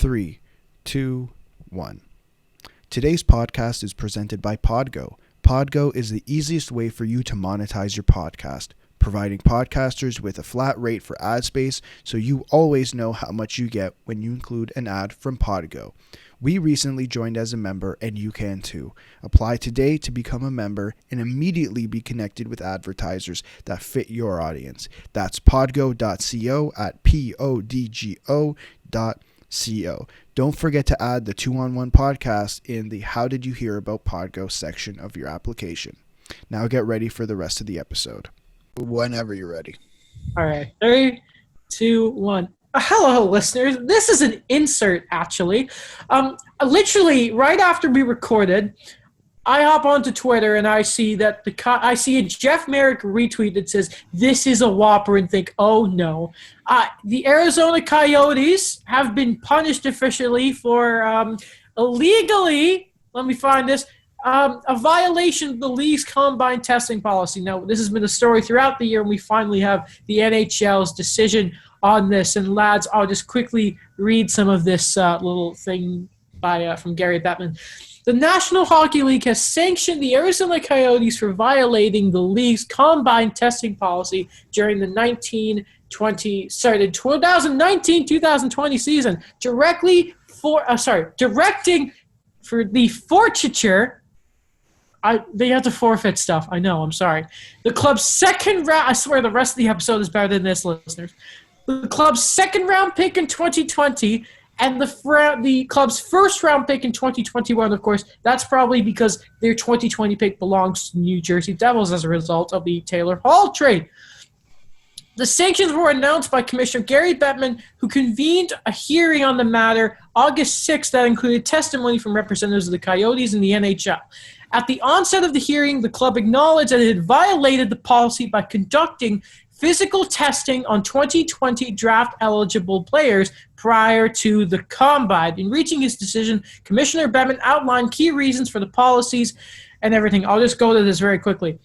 3, 2, 1. Today's podcast is presented by PODGO. PODGO is the easiest way for you to monetize your podcast, providing podcasters with a flat rate for ad space so you always know how much you get when you include an ad from PODGO. We recently joined as a member and you can too. Apply today to become a member and immediately be connected with advertisers that fit your audience. That's podgo.co at podgo.co. Don't forget to add the 2-on-1 podcast in the How Did You Hear About PODGO section of your application. Now get ready for the rest of the episode. Whenever you're ready. All right. 3, 2, 1. Hello, listeners. This is an insert, actually. Literally, right after we recorded, I hop onto Twitter and I see that I see a Jeff Merrick retweet that says, "This is a whopper," and think, oh no. The Arizona Coyotes have been punished officially for illegally, let me find this, a violation of the league's combine testing policy. Now, this has been a story throughout the year, and we finally have the NHL's decision on this. And lads, I'll just quickly read some of this little thing from Gary Bettman. The National Hockey League has sanctioned the Arizona Coyotes for violating the league's combine testing policy during the 2019-2020 season, directing for the forfeiture. They have to forfeit stuff. I know. I'm sorry. The club's second round. I swear the rest of the episode is better than this, listeners. The club's second round pick in 2020 and the club's first round pick in 2021. Of course, that's probably because their 2020 pick belongs to New Jersey Devils as a result of the Taylor Hall trade. The sanctions were announced by Commissioner Gary Bettman, who convened a hearing on the matter August 6th that included testimony from representatives of the Coyotes and the NHL. At the onset of the hearing, the club acknowledged that it had violated the policy by conducting physical testing on 2020 draft-eligible players prior to the combine. In reaching his decision, Commissioner Bettman outlined key reasons for the policies and everything. I'll just go to this very quickly.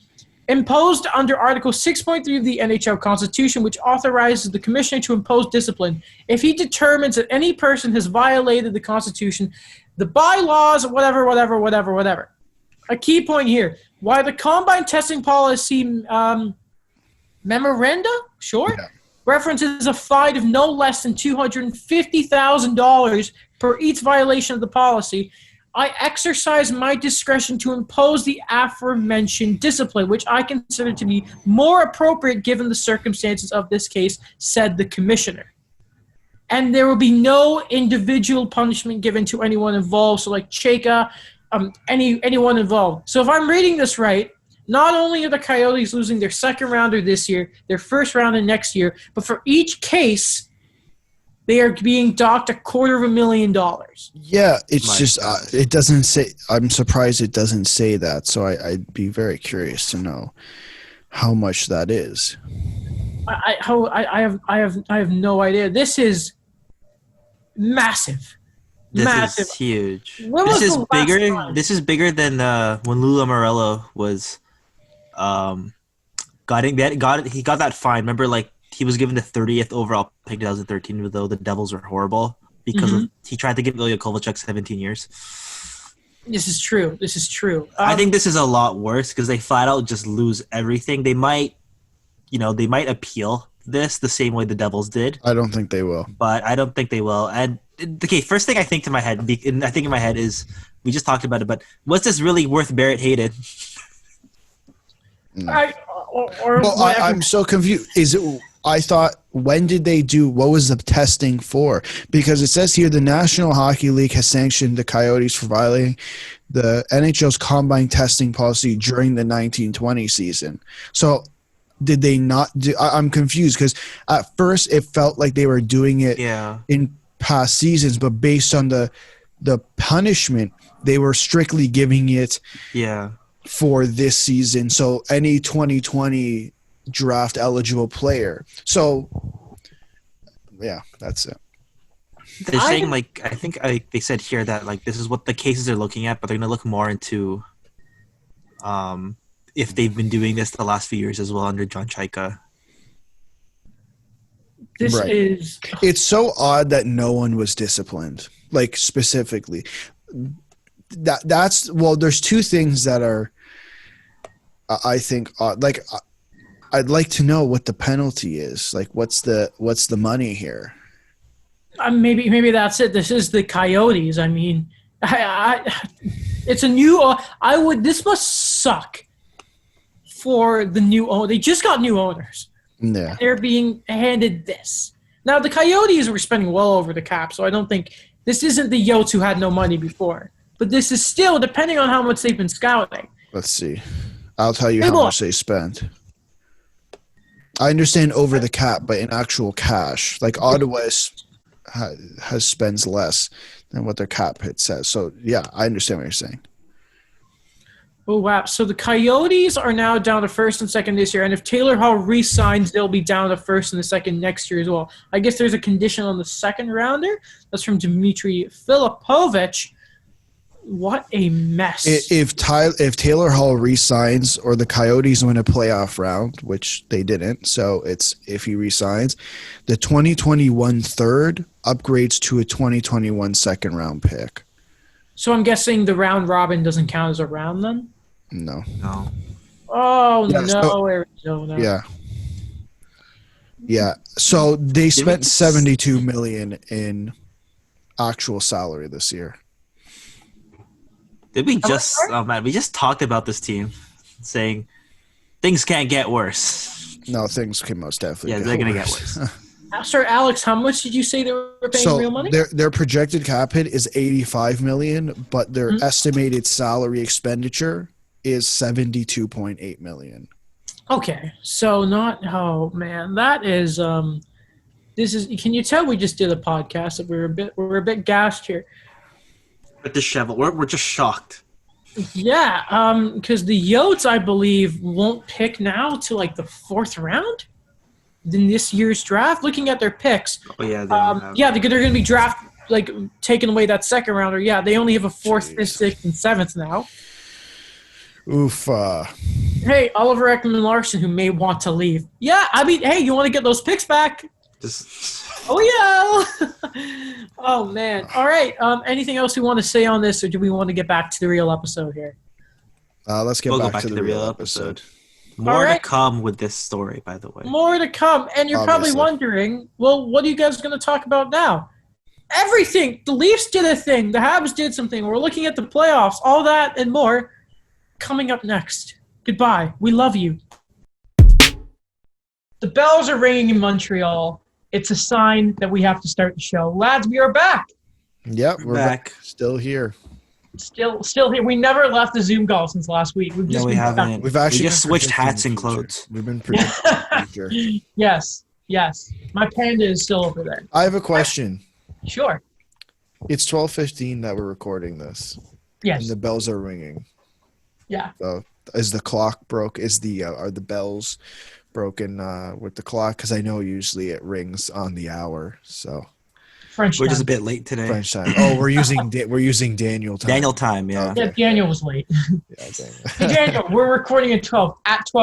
Imposed under Article 6.3 of the NHL Constitution, which authorizes the commissioner to impose discipline if he determines that any person has violated the Constitution, the bylaws, whatever. A key point here, why the combine testing policy memoranda, references a fine of no less than $250,000 per each violation of the policy. I exercise my discretion to impose the aforementioned discipline, which I consider to be more appropriate given the circumstances of this case, said the commissioner. And there will be no individual punishment given to anyone involved, so like Cheka, anyone involved. So if I'm reading this right, not only are the Coyotes losing their second rounder this year, their first rounder next year, but for each case, they are being docked $250,000. Yeah, it's just, it doesn't say, I'm surprised it doesn't say that, so I'd be very curious to know how much that is. I have no idea. This is massive. This is huge. This is bigger than when Lou Lamoriello was he got that fine. Remember, like, he was given the 30th overall pick in 2013, even though the Devils were horrible because he tried to give Ilya Kovalchuk 17 years. This is true. I think this is a lot worse because they flat out just lose everything. They might appeal this the same way the Devils did. I don't think they will. But I don't think they will. And okay, first thing I think in my head is, we just talked about it, but was this really worth Barrett Hayden? No. I'm so confused. I thought, when did they do, what was the testing for? Because it says here the National Hockey League has sanctioned the Coyotes for violating the NHL's combine testing policy during the 1920 season. So did they not do, I'm confused because at first it felt like they were doing it in past seasons, but based on the punishment, they were strictly giving it for this season. So any 2020 draft eligible player. So yeah, that's it. They're saying, like, I think they said here that, like, this is what the cases they're looking at, but they're going to look more into if they've been doing this the last few years as well under John Chayka. This Right. is It's so odd that no one was disciplined, like specifically. There's two things that are, I think, odd. Like, I'd like to know what the penalty is. Like, what's the money here? maybe that's it. This is the Coyotes. I mean, it's a new. This must suck for the new owner. They just got new owners. Yeah. They're being handed this. Now, the Coyotes were spending well over the cap, so I don't think this isn't the Yotes who had no money before. But this is still, depending on how much they've been scouting. Let's see. I'll tell you how much they spent. I understand over the cap, but in actual cash, like Ottawa has spends less than what their cap hit says. So, yeah, I understand what you're saying. Oh, wow. So the Coyotes are now down to first and second this year. And if Taylor Hall re-signs, they'll be down to first and the second next year as well. I guess there's a condition on the second rounder. That's from Dmitry Filipovich. What a mess. If Taylor Hall re-signs or the Coyotes win a playoff round, which they didn't, so it's if he re-signs, the 2021 third upgrades to a 2021 second round pick. So I'm guessing the round robin doesn't count as a round then? No. Oh, Yeah, no, so- Arizona. Yeah. Yeah. So they spent $72 million in actual salary this year. Did we just? Oh man, we just talked about this team, saying things can't get worse. No, things can most definitely. Yeah, they're gonna get worse. Sir Alex, how much did you say they were paying real money? Their projected cap hit is $85 million, but their estimated salary expenditure is $72.8 million. Okay, so not. Oh man, that is. This is. Can you tell we just did a podcast that we're a bit gassed here? We're disheveled. We're just shocked. Yeah, because the Yotes, I believe, won't pick now to like the fourth round in this year's draft. Looking at their picks, Oh yeah, they're going to be taking away that second rounder. Yeah, they only have a fourth, fifth, sixth, and seventh now. Oof. Hey, Oliver Ekman-Larsson, who may want to leave. Yeah, I mean, hey, you want to get those picks back? Oh, yeah. Oh, man. All right. Anything else we want to say on this, or do we want to get back to the real episode here? Let's get We'll back to the real episode. More right. to come with this story, by the way. More to come. And you're Obviously. probably wondering, well, what are you guys going to talk about now? Everything. The Leafs did a thing. The Habs did something. We're looking at the playoffs. All that and more coming up next. Goodbye. We love you. The bells are ringing in Montreal. It's a sign that we have to start the show. Lads, we are back. Yep, we're back. Still here. Still here. We never left the Zoom call since last week. We've just No, we been haven't. We've actually We just been switched predicting hats the and future. clothes. We've been predicting the future. Yes. My panda is still over there. I have a question. Sure. It's 12:15 that we're recording this, Yes. and the bells are ringing. Yeah. So, is the clock broke? Are the bells broken with the clock? Because I know usually it rings on the hour. So French We're time. just a bit late today. French time. Oh, we're using Daniel time. Daniel time, yeah. Okay. Yeah, Daniel was late. Yeah, Hey, Daniel, we're recording at 12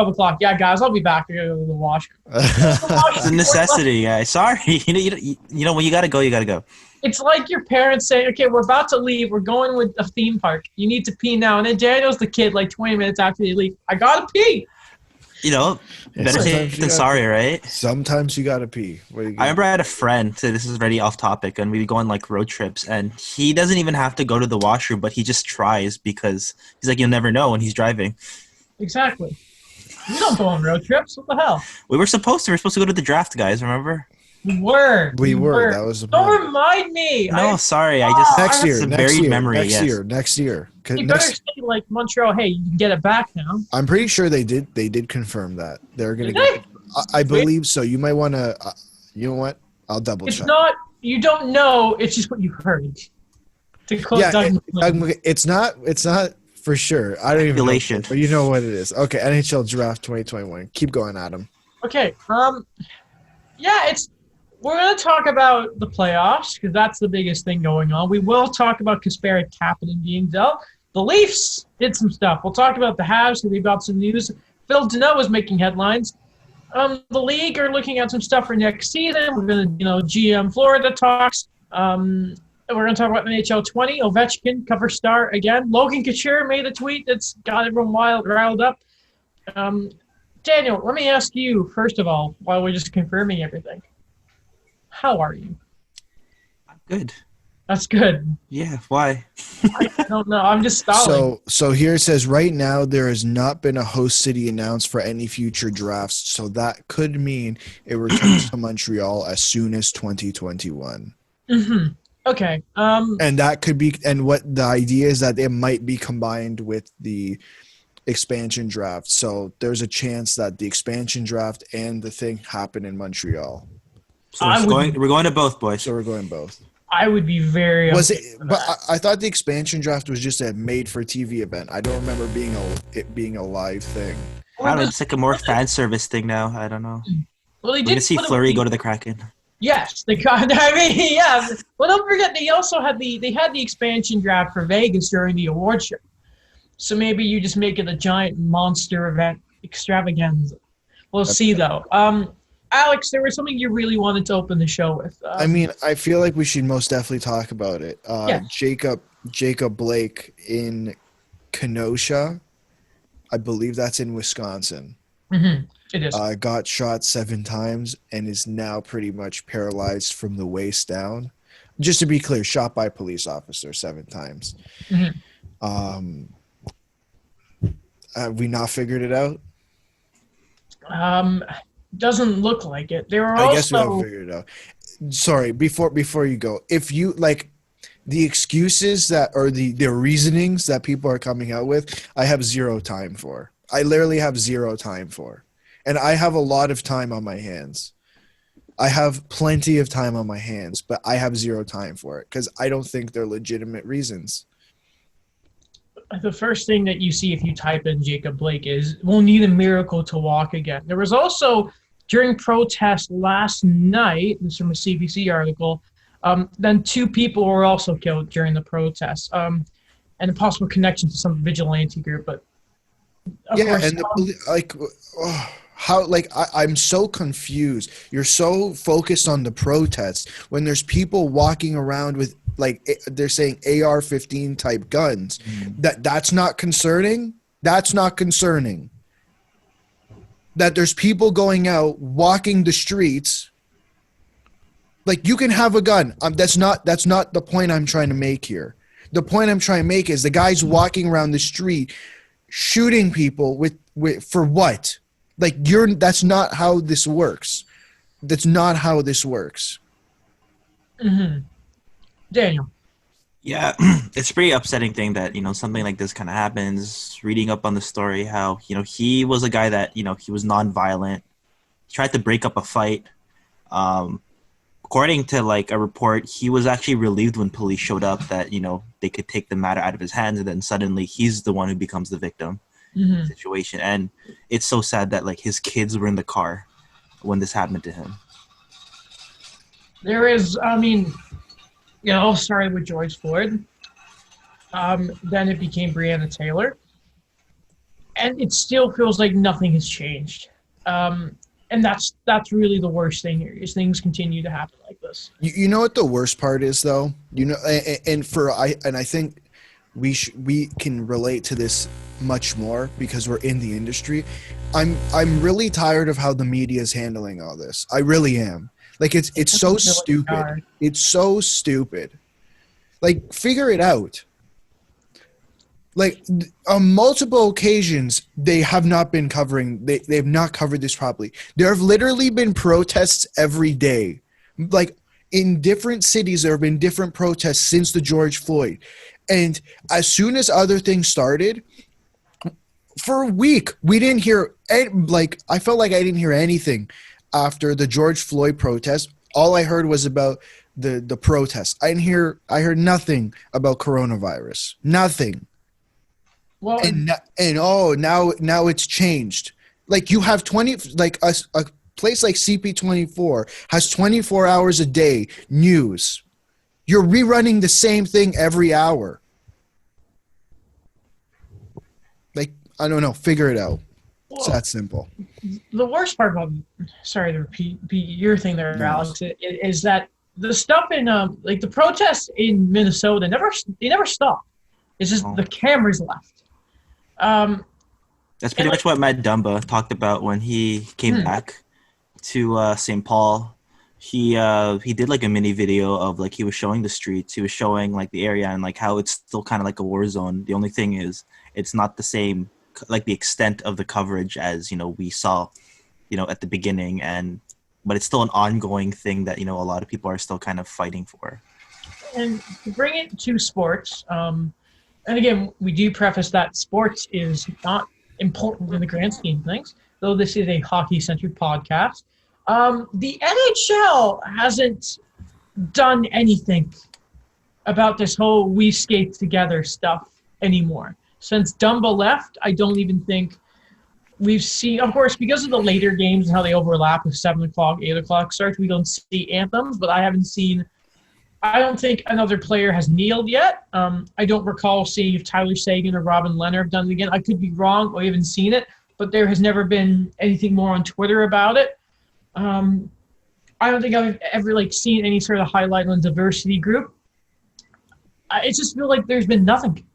o'clock. Yeah, guys, I'll be back to go to the washroom. It's a necessity, guys. Sorry. You know, when you gotta go, you gotta go. It's like your parents saying, okay, we're about to leave. We're going with a theme park. You need to pee now. And then Daniel's the kid like 20 minutes after they leave. I gotta pee. You know, better Sometimes safe you than gotta sorry, pee. right? Sometimes you gotta pee. What are you I gonna remember I had a friend, so this is already off topic, and we'd go on like road trips, and he doesn't even have to go to the washroom, but he just tries because he's like, you'll never know when he's driving. Exactly. We don't go on road trips. What the hell? We were supposed to go to the draft, guys, remember? We were. We were. That was the Don't plan. remind me. No, sorry, I just Next year. it's a Next buried year. memory, Next yes. year. Next year. 'Cause You better next- say like Montreal, hey, you can get it back now. I'm pretty sure they did. They did confirm that they're gonna. Did they? I believe so. You might want to. You know what? I'll double It's check. not, you don't know, it's just what you heard. To quote Yeah, Doug McClellan. it's not. It's not for sure. I don't even know. Speculation. But you know what it is. Okay, NHL Draft 2021. Keep going, Adam. Okay, yeah, we're going to talk about the playoffs because that's the biggest thing going on. We will talk about Kasperi Kapanen being dealt. The Leafs did some stuff. We'll talk about the Habs because they've got some news. Phil Deneau is making headlines. The league are looking at some stuff for next season. We're going to, GM Florida talks. We're going to talk about NHL 20. Ovechkin, cover star again. Logan Couture made a tweet that's got everyone riled up. Daniel, let me ask you, first of all, while we're just confirming everything. How are you? I'm good. That's good. Yeah, why? I don't know. I'm just stalling. So here it says, right now there has not been a host city announced for any future drafts, so that could mean it returns to Montreal as soon as 2021. Mm-hmm. Okay. And that could be, and what the idea is that it might be combined with the expansion draft. So there's a chance that the expansion draft and the thing happen in Montreal. So we're going to both, boys. So we're going both. I would be very. Was it? But I thought the expansion draft was just a made-for-TV event. I don't remember it being a live thing. I don't know. It's like a more fan service thing now. I don't know. Well, they We're did gonna see Fleury go to the Kraken. Yes, they got. Yeah. Well, don't forget they also had the expansion draft for Vegas during the award show. So maybe you just make it a giant monster event extravaganza. We'll see though. Alex, there was something you really wanted to open the show with. I feel like we should most definitely talk about it. Yes. Jacob Blake in Kenosha, I believe that's in Wisconsin. Mm-hmm. It is. Got shot 7 times and is now pretty much paralyzed from the waist down. Just to be clear, shot by a police officer 7 times. Mm-hmm. Have we not figured it out? Doesn't look like it. I guess we haven't figured it out. Sorry, before you go, if you like the excuses that or the reasonings that people are coming out with, I have zero time for. I literally have zero time for. And I have a lot of time on my hands. I have plenty of time on my hands, but I have zero time for it because I don't think they're legitimate reasons. The first thing that you see if you type in Jacob Blake is, we'll need a miracle to walk again. There was also, during protest last night, this is from a CBC article, then 2 people were also killed during the protest, and a possible connection to some vigilante group. But I'm so confused. You're so focused on the protests when there's people walking around with, like, they're saying AR-15 type guns. That's not concerning. That's not concerning. That there's people going out walking the streets. Like, you can have a gun. That's not the point I'm trying to make here. The point I'm trying to make is the guy's walking around the street shooting people with for what? Like, that's not how this works. That's not how this works. Mm-hmm. Daniel. Yeah, it's a pretty upsetting thing that, something like this kind of happens. Reading up on the story, how, he was a guy that, he was nonviolent. He tried to break up a fight. According to, like, a report, he was actually relieved when police showed up that, they could take the matter out of his hands, and then suddenly he's the one who becomes the victim of the situation. And it's so sad that, like, his kids were in the car when this happened to him. There is, started with George Floyd. Then it became Breonna Taylor. And it still feels like nothing has changed. And that's really the worst thing here, is things continue to happen like this. You know what the worst part is, though? I think we can relate to this much more because we're in the industry. I'm really tired of how the media is handling all this. I really am. Like, it's so stupid. It's so stupid. Like, figure it out. Like, on multiple occasions, they have not been covering. They have not covered this properly. There have literally been protests every day. Like, in different cities, there have been different protests since the George Floyd. And as soon as other things started, for a week, we didn't hear. I felt like I didn't hear anything. After the George Floyd protest, all I heard was about the protest. I heard nothing about coronavirus. Nothing. Well, now it's changed. Like, you have 20, like a place like CP24 has 24 hours a day news. You're rerunning the same thing every hour. Like, I don't know, figure it out. It's that simple. The worst part about, sorry to repeat your thing there, No. Alex, is that the stuff in like the protests in Minnesota never stopped. It's just the cameras left. That's pretty much what Matt Dumba talked about when he came back to St. Paul. He did like a mini video of like he was showing the streets, he was showing like the area and like how it's still kind of like a war zone. The only thing is it's not the same, like the extent of the coverage as we saw at the beginning, but it's still an ongoing thing that a lot of people are still kind of fighting for. And to bring it to sports, and again, we do preface that sports is not important in the grand scheme of things, though this is a hockey-centered podcast. The NHL hasn't done anything about this whole we skate together stuff anymore. Since Dumba left, I don't even think we've seen, of course, because of the later games and how they overlap with 7 o'clock, 8 o'clock starts, we don't see anthems, but I don't think another player has kneeled yet. I don't recall seeing if Tyler Seguin or Robin Leonard have done it again. I could be wrong or even seen it, but there has never been anything more on Twitter about it. I don't think I've ever seen any sort of highlight on diversity group. I just feel like there's been nothing.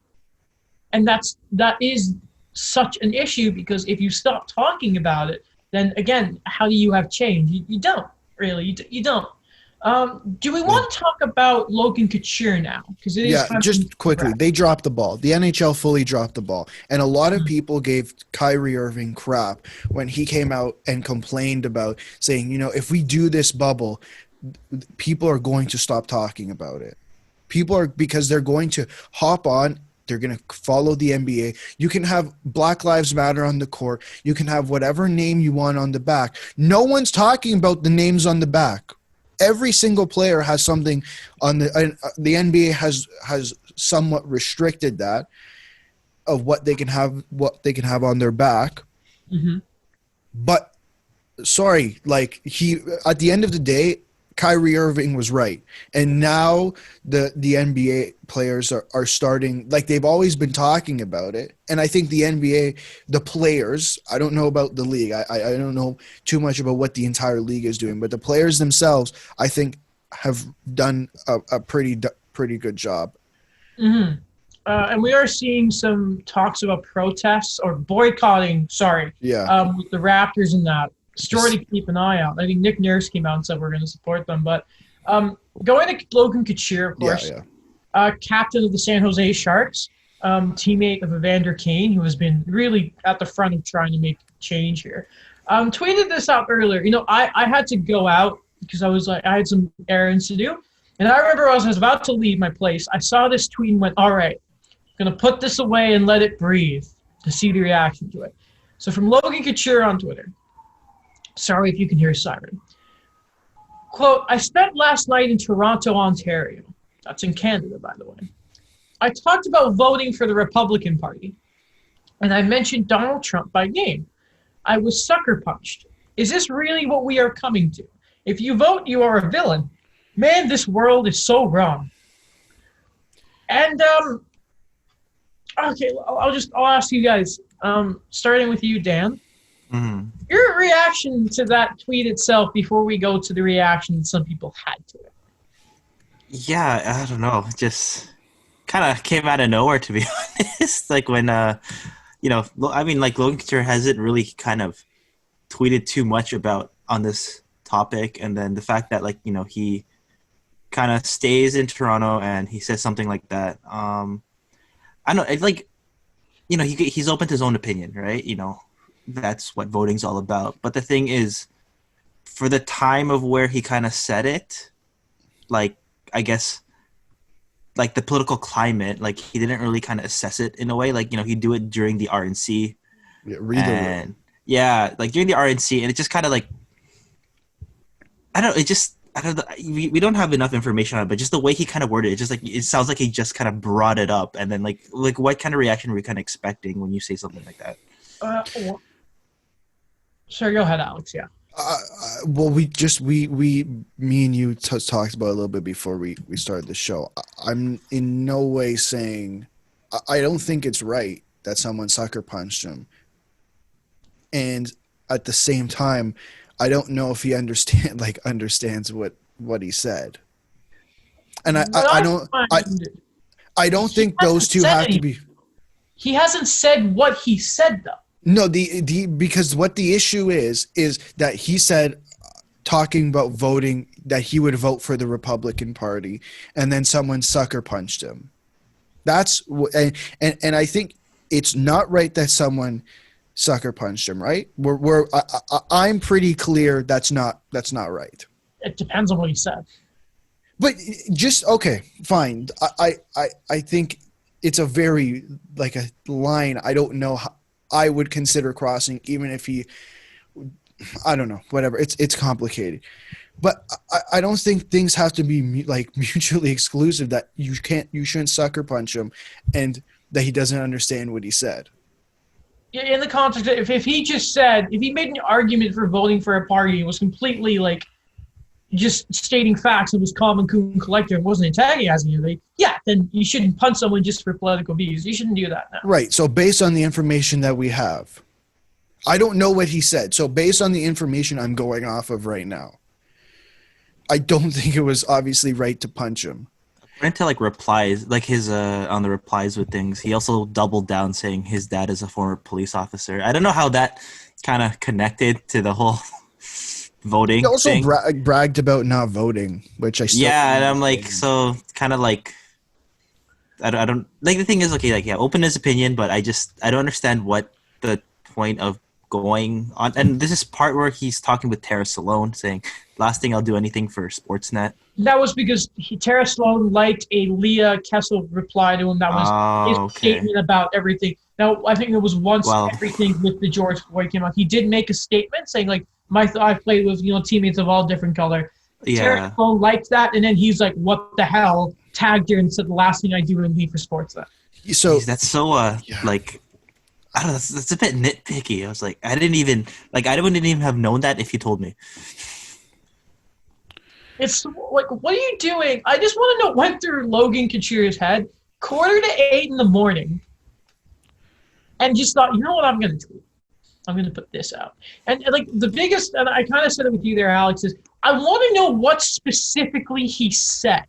And that is such an issue, because if you stop talking about it, then again, how do you have change? You don't really. You don't. Do we want to talk about Logan Couture now? Because it is just quickly, they dropped the ball. The NHL fully dropped the ball, and a lot of people gave Kyrie Irving crap when he came out and complained about saying, if we do this bubble, people are going to stop talking about it. Because they're going to hop on. They're going to follow the NBA. You can have Black Lives Matter on the court. You can have whatever name you want on the back. No one's talking about the names on the back. Every single player has something on the NBA has somewhat restricted that of what they can have on their back. Mm-hmm. But sorry, at the end of the day, Kyrie Irving was right. And now the NBA players are starting, they've always been talking about it. And I think the NBA, the players, I don't know about the league. I don't know too much about what the entire league is doing. But the players themselves, I think, have done a pretty good job. Mm-hmm. And we are seeing some talks about protests or boycotting, with the Raptors and that. Story to keep an eye out. I think Nick Nurse came out and said we're going to support them. But going to Logan Couture, of course, captain of the San Jose Sharks, teammate of Evander Kane, who has been really at the front of trying to make change here, tweeted this out earlier. I had to go out because I had some errands to do. And I remember as I was about to leave my place, I saw this tweet and went, all right, I'm going to put this away and let it breathe to see the reaction to it. So from Logan Couture on Twitter. Sorry if you can hear a siren. Quote, I spent last night in Toronto, Ontario. That's in Canada, by the way. I talked about voting for the Republican Party, and I mentioned Donald Trump by name. I was sucker punched. Is this really what we are coming to? If you vote, you are a villain. Man, this world is so wrong. And, okay, I'll ask you guys, starting with you, Dan. Mm-hmm. Your reaction to that tweet itself before we go to the reaction some people had to it. Yeah, I don't know. Just kind of came out of nowhere, to be honest. When, Logan Couture hasn't really kind of tweeted too much about on this topic. And then the fact that, he kind of stays in Toronto and he says something like that. I don't know. It's he's open to his own opinion, right? That's what voting's all about. But the thing is, for the time of where he kind of said it, I guess, the political climate, he didn't really kind of assess it in a way. He'd do it during the RNC. Yeah, read the room. Yeah, during the RNC, and it just kind of I don't know, we don't have enough information on it, but just the way he kind of worded it, just it sounds like he just kind of brought it up. And then what kind of reaction were you kind of expecting when you say something like that? Sure, go ahead, Alex. Yeah. Well, me and you talked about it a little bit before we started the show. I'm in no way saying I don't think it's right that someone sucker punched him. and at the same time, I don't know if he understands what he said. And I don't think those two have to be. He hasn't said what he said though. No, because what the issue is that he said, talking about voting, that he would vote for the Republican Party, and then someone sucker punched him. And I think it's not right that someone sucker punched him. Right? I'm pretty clear that's not right. It depends on what he said. But just okay, fine. I think it's a very like a line I don't know how I would consider crossing, even if he, I don't know, whatever. It's complicated, but I don't think things have to be like mutually exclusive. That you shouldn't sucker punch him, and that he doesn't understand what he said. In the context, if he made an argument for voting for a party, it was completely like just stating facts, it was calm and cool and collective, wasn't antagonizing you, then you shouldn't punch someone just for political views. You shouldn't do that now. Right. So based on the information that we have, I don't know what he said. So based on the information I'm going off of right now, I don't think it was obviously right to punch him. According to like replies, like his on the replies with things, he also doubled down saying his dad is a former police officer. I don't know how that kind of connected to the whole voting. He also thing. bragged about not voting, which I still and I'm like, so kind of like I don't like the thing is okay, like open his opinion, but I don't understand what the point of going on. And this is part where he's talking with Tara Salone, saying, "Last thing I'll do anything for Sportsnet." That was because Tara Sloan liked a Leah Kessel reply to him. That was his statement about everything. Now, I think it was everything with the George Floyd came out. He did make a statement saying, like, I've played with teammates of all different color. Yeah. Tara Sloan liked that, and then he's like, "What the hell?" Tagged her and said, "The last thing I do would be for Sportsnet." So that's so like. I don't know. That's a bit nitpicky. I was like, I wouldn't even have known that if you told me. It's like, what are you doing? I just want to know what went through Logan Couture's head 7:45 in the morning, and just thought, you know what, I'm going to tweet. I'm going to put this out. And like the biggest, and I kind of said it with you there, Alex, is I want to know what specifically he said,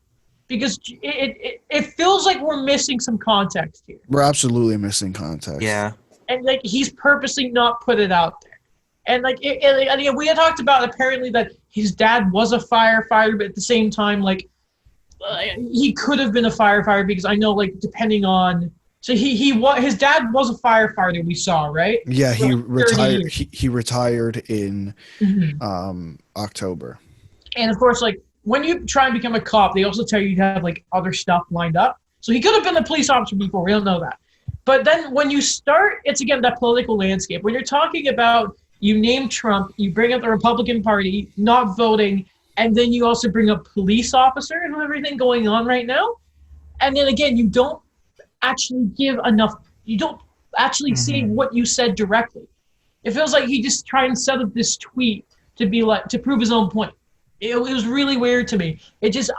because it feels like we're missing some context here. We're absolutely missing context. Yeah. And like he's purposely not put it out there. And like we had talked about apparently that his dad was a firefighter, but at the same time, like he could have been a firefighter, because I know, like, depending on, so his dad was a firefighter, we saw, right? Yeah, he retired. He retired in October. And of course, like when you try and become a cop, they also tell you to have like other stuff lined up. So he could have been a police officer before. We don't know that. But then when you start, it's again that political landscape. When you're talking about, you name Trump, you bring up the Republican Party not voting, and then you also bring up police officer and everything going on right now. And then again, you don't actually give enough. You don't actually say what you said directly. It feels like he just tried and set up this tweet to be like, to prove his own point. It was really weird to me. I just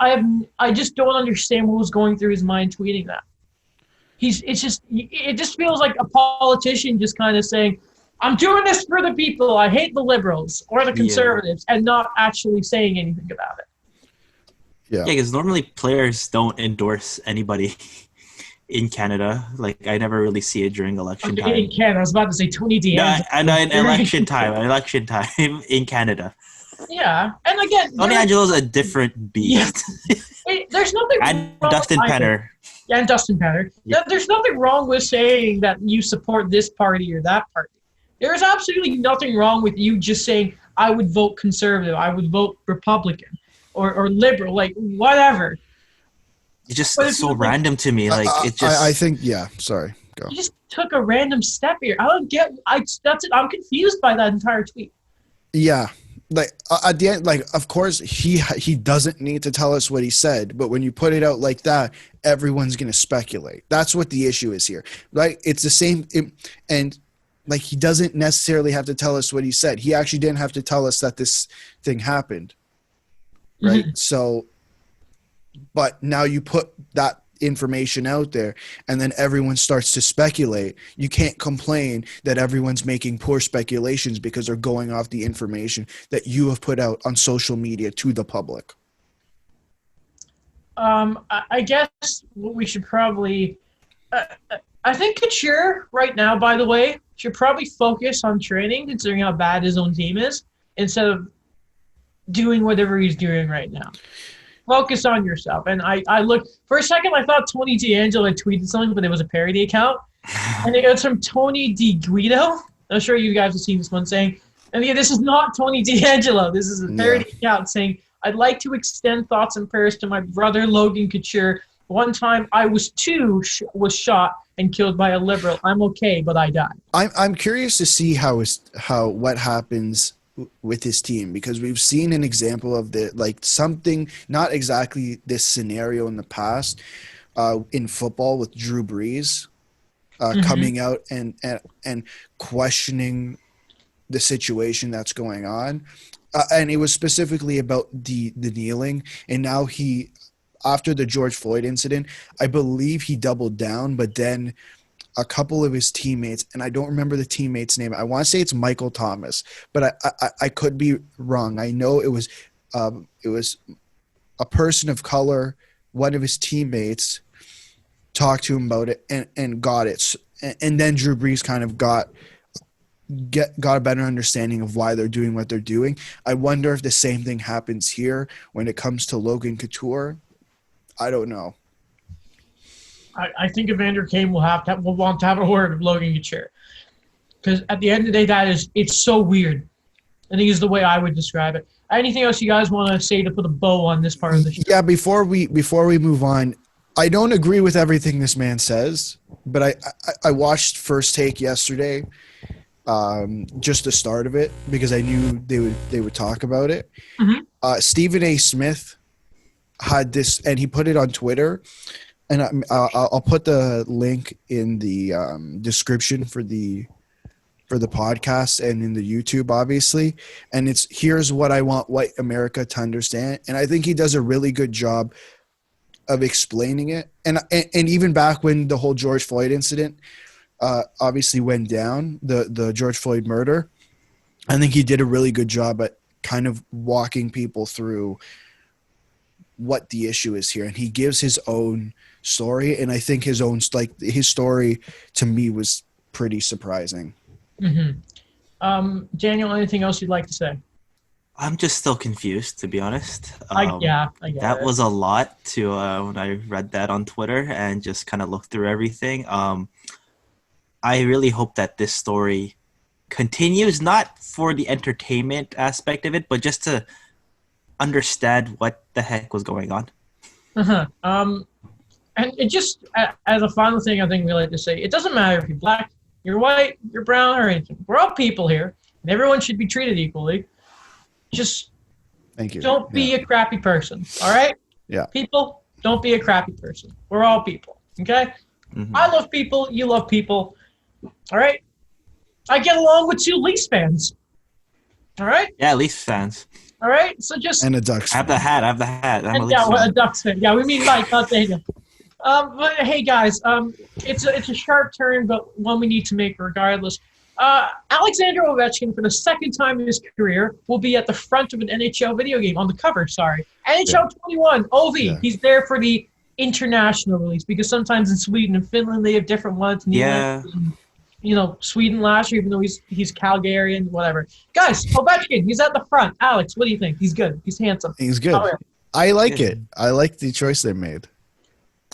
don't understand what was going through his mind tweeting that. It just feels like a politician just kind of saying, "I'm doing this for the people. I hate the liberals or the conservatives," and not actually saying anything about it. Yeah, because normally players don't endorse anybody in Canada. Like, I never really see it during election time. In Canada, I was about to say Tony D'Angelo. No, I know, in election time in Canada. Yeah, and again, Tony Angelo's a different beast. There's nothing and wrong Dustin Penner. Yeah, and Dustin Penner. Yeah. There's nothing wrong with saying that you support this party or that party. There's absolutely nothing wrong with you just saying, "I would vote conservative, I would vote Republican, or liberal," like whatever. It's just so random to me. Like it just. I think sorry. Go. You just took a random step here. I don't get. That's it. I'm confused by that entire tweet. Yeah. Like at the end, like, of course he doesn't need to tell us what he said, but when you put it out like that, everyone's going to speculate. That's what the issue is here, right? It's the same, and like, he doesn't necessarily have to tell us what he said. He actually didn't have to tell us that this thing happened, right? So, but now you put that information out there, and then everyone starts to speculate. You can't complain that everyone's making poor speculations because they're going off the information that you have put out on social media to the public. I guess what we should probably I think Couture right now, by the way, should probably focus on training, considering how bad his own team is, instead of doing whatever he's doing right now. Focus on yourself. And I looked for a second. I thought Tony D'Angelo had tweeted something, but it was a parody account, and it was from Tony DeGuido. I'm sure you guys have seen this one saying, "And yeah, this is not Tony D'Angelo. This is a parody account saying, I'd like to extend thoughts and prayers to my brother Logan Couture. One time I was shot and killed by a liberal. I'm okay, but I died." I'm curious to see what happens with his team, because we've seen an example of something, not exactly this scenario in the past, in football with Drew Brees coming out and questioning the situation that's going on. And it was specifically about the kneeling. And now after the George Floyd incident, I believe he doubled down, but then a couple of his teammates, and I don't remember the teammate's name. I want to say it's Michael Thomas, but I could be wrong. I know it was a person of color. One of his teammates talked to him about it and got it. And then Drew Brees kind of got a better understanding of why they're doing what they're doing. I wonder if the same thing happens here when it comes to Logan Couture. I don't know. I think Evander Kane will want to have a word with Logan Couture, because at the end of the day, it's so weird. I think is the way I would describe it. Anything else you guys want to say to put a bow on this part of the show? Yeah, before we move on, I don't agree with everything this man says, but I watched First Take yesterday, just the start of it, because I knew they would talk about it. Stephen A. Smith had this, and he put it on Twitter. And I'll put the link in the description for the podcast and in the YouTube, obviously. And it's, here's what I want white America to understand. And I think he does a really good job of explaining it. And even back when the whole George Floyd incident obviously went down, the George Floyd murder, I think he did a really good job at kind of walking people through what the issue is here. And he gives his own story, and I think his story to me was pretty surprising. Daniel, anything else you'd like to say? I'm just still confused, to be honest. I get that it. was a lot to when I read that on Twitter and just kind of looked through everything. I really hope that this story continues, not for the entertainment aspect of it, but just to understand what the heck was going on. And it just, as a final thing, I think we like to say, it doesn't matter if you're black, you're white, you're brown, or anything. We're all people here, and everyone should be treated equally. Just Thank you. Don't be a crappy person, all right? Yeah. People, don't be a crappy person. We're all people, okay? I love people. You love people, all right? I get along with 2 Leafs fans, all right? Yeah, Leafs fans. All right? So just... And a Ducks fan. I have the hat. I'm a Leafs fan. fan. A Ducks fan. Yeah, we mean Mike, not Daniel. But hey, guys, it's a sharp turn, but one we need to make regardless. Alexander Ovechkin, for the second time in his career, will be at the front of an NHL video game, on the cover, NHL 21, OV. Yeah. He's there for the international release, because sometimes in Sweden and Finland, they have different ones. And Sweden last year, even though he's Calgarian, whatever. Guys, Ovechkin, he's at the front. Alex, what do you think? He's good. He's handsome. He's good. I like it. I like the choice they made.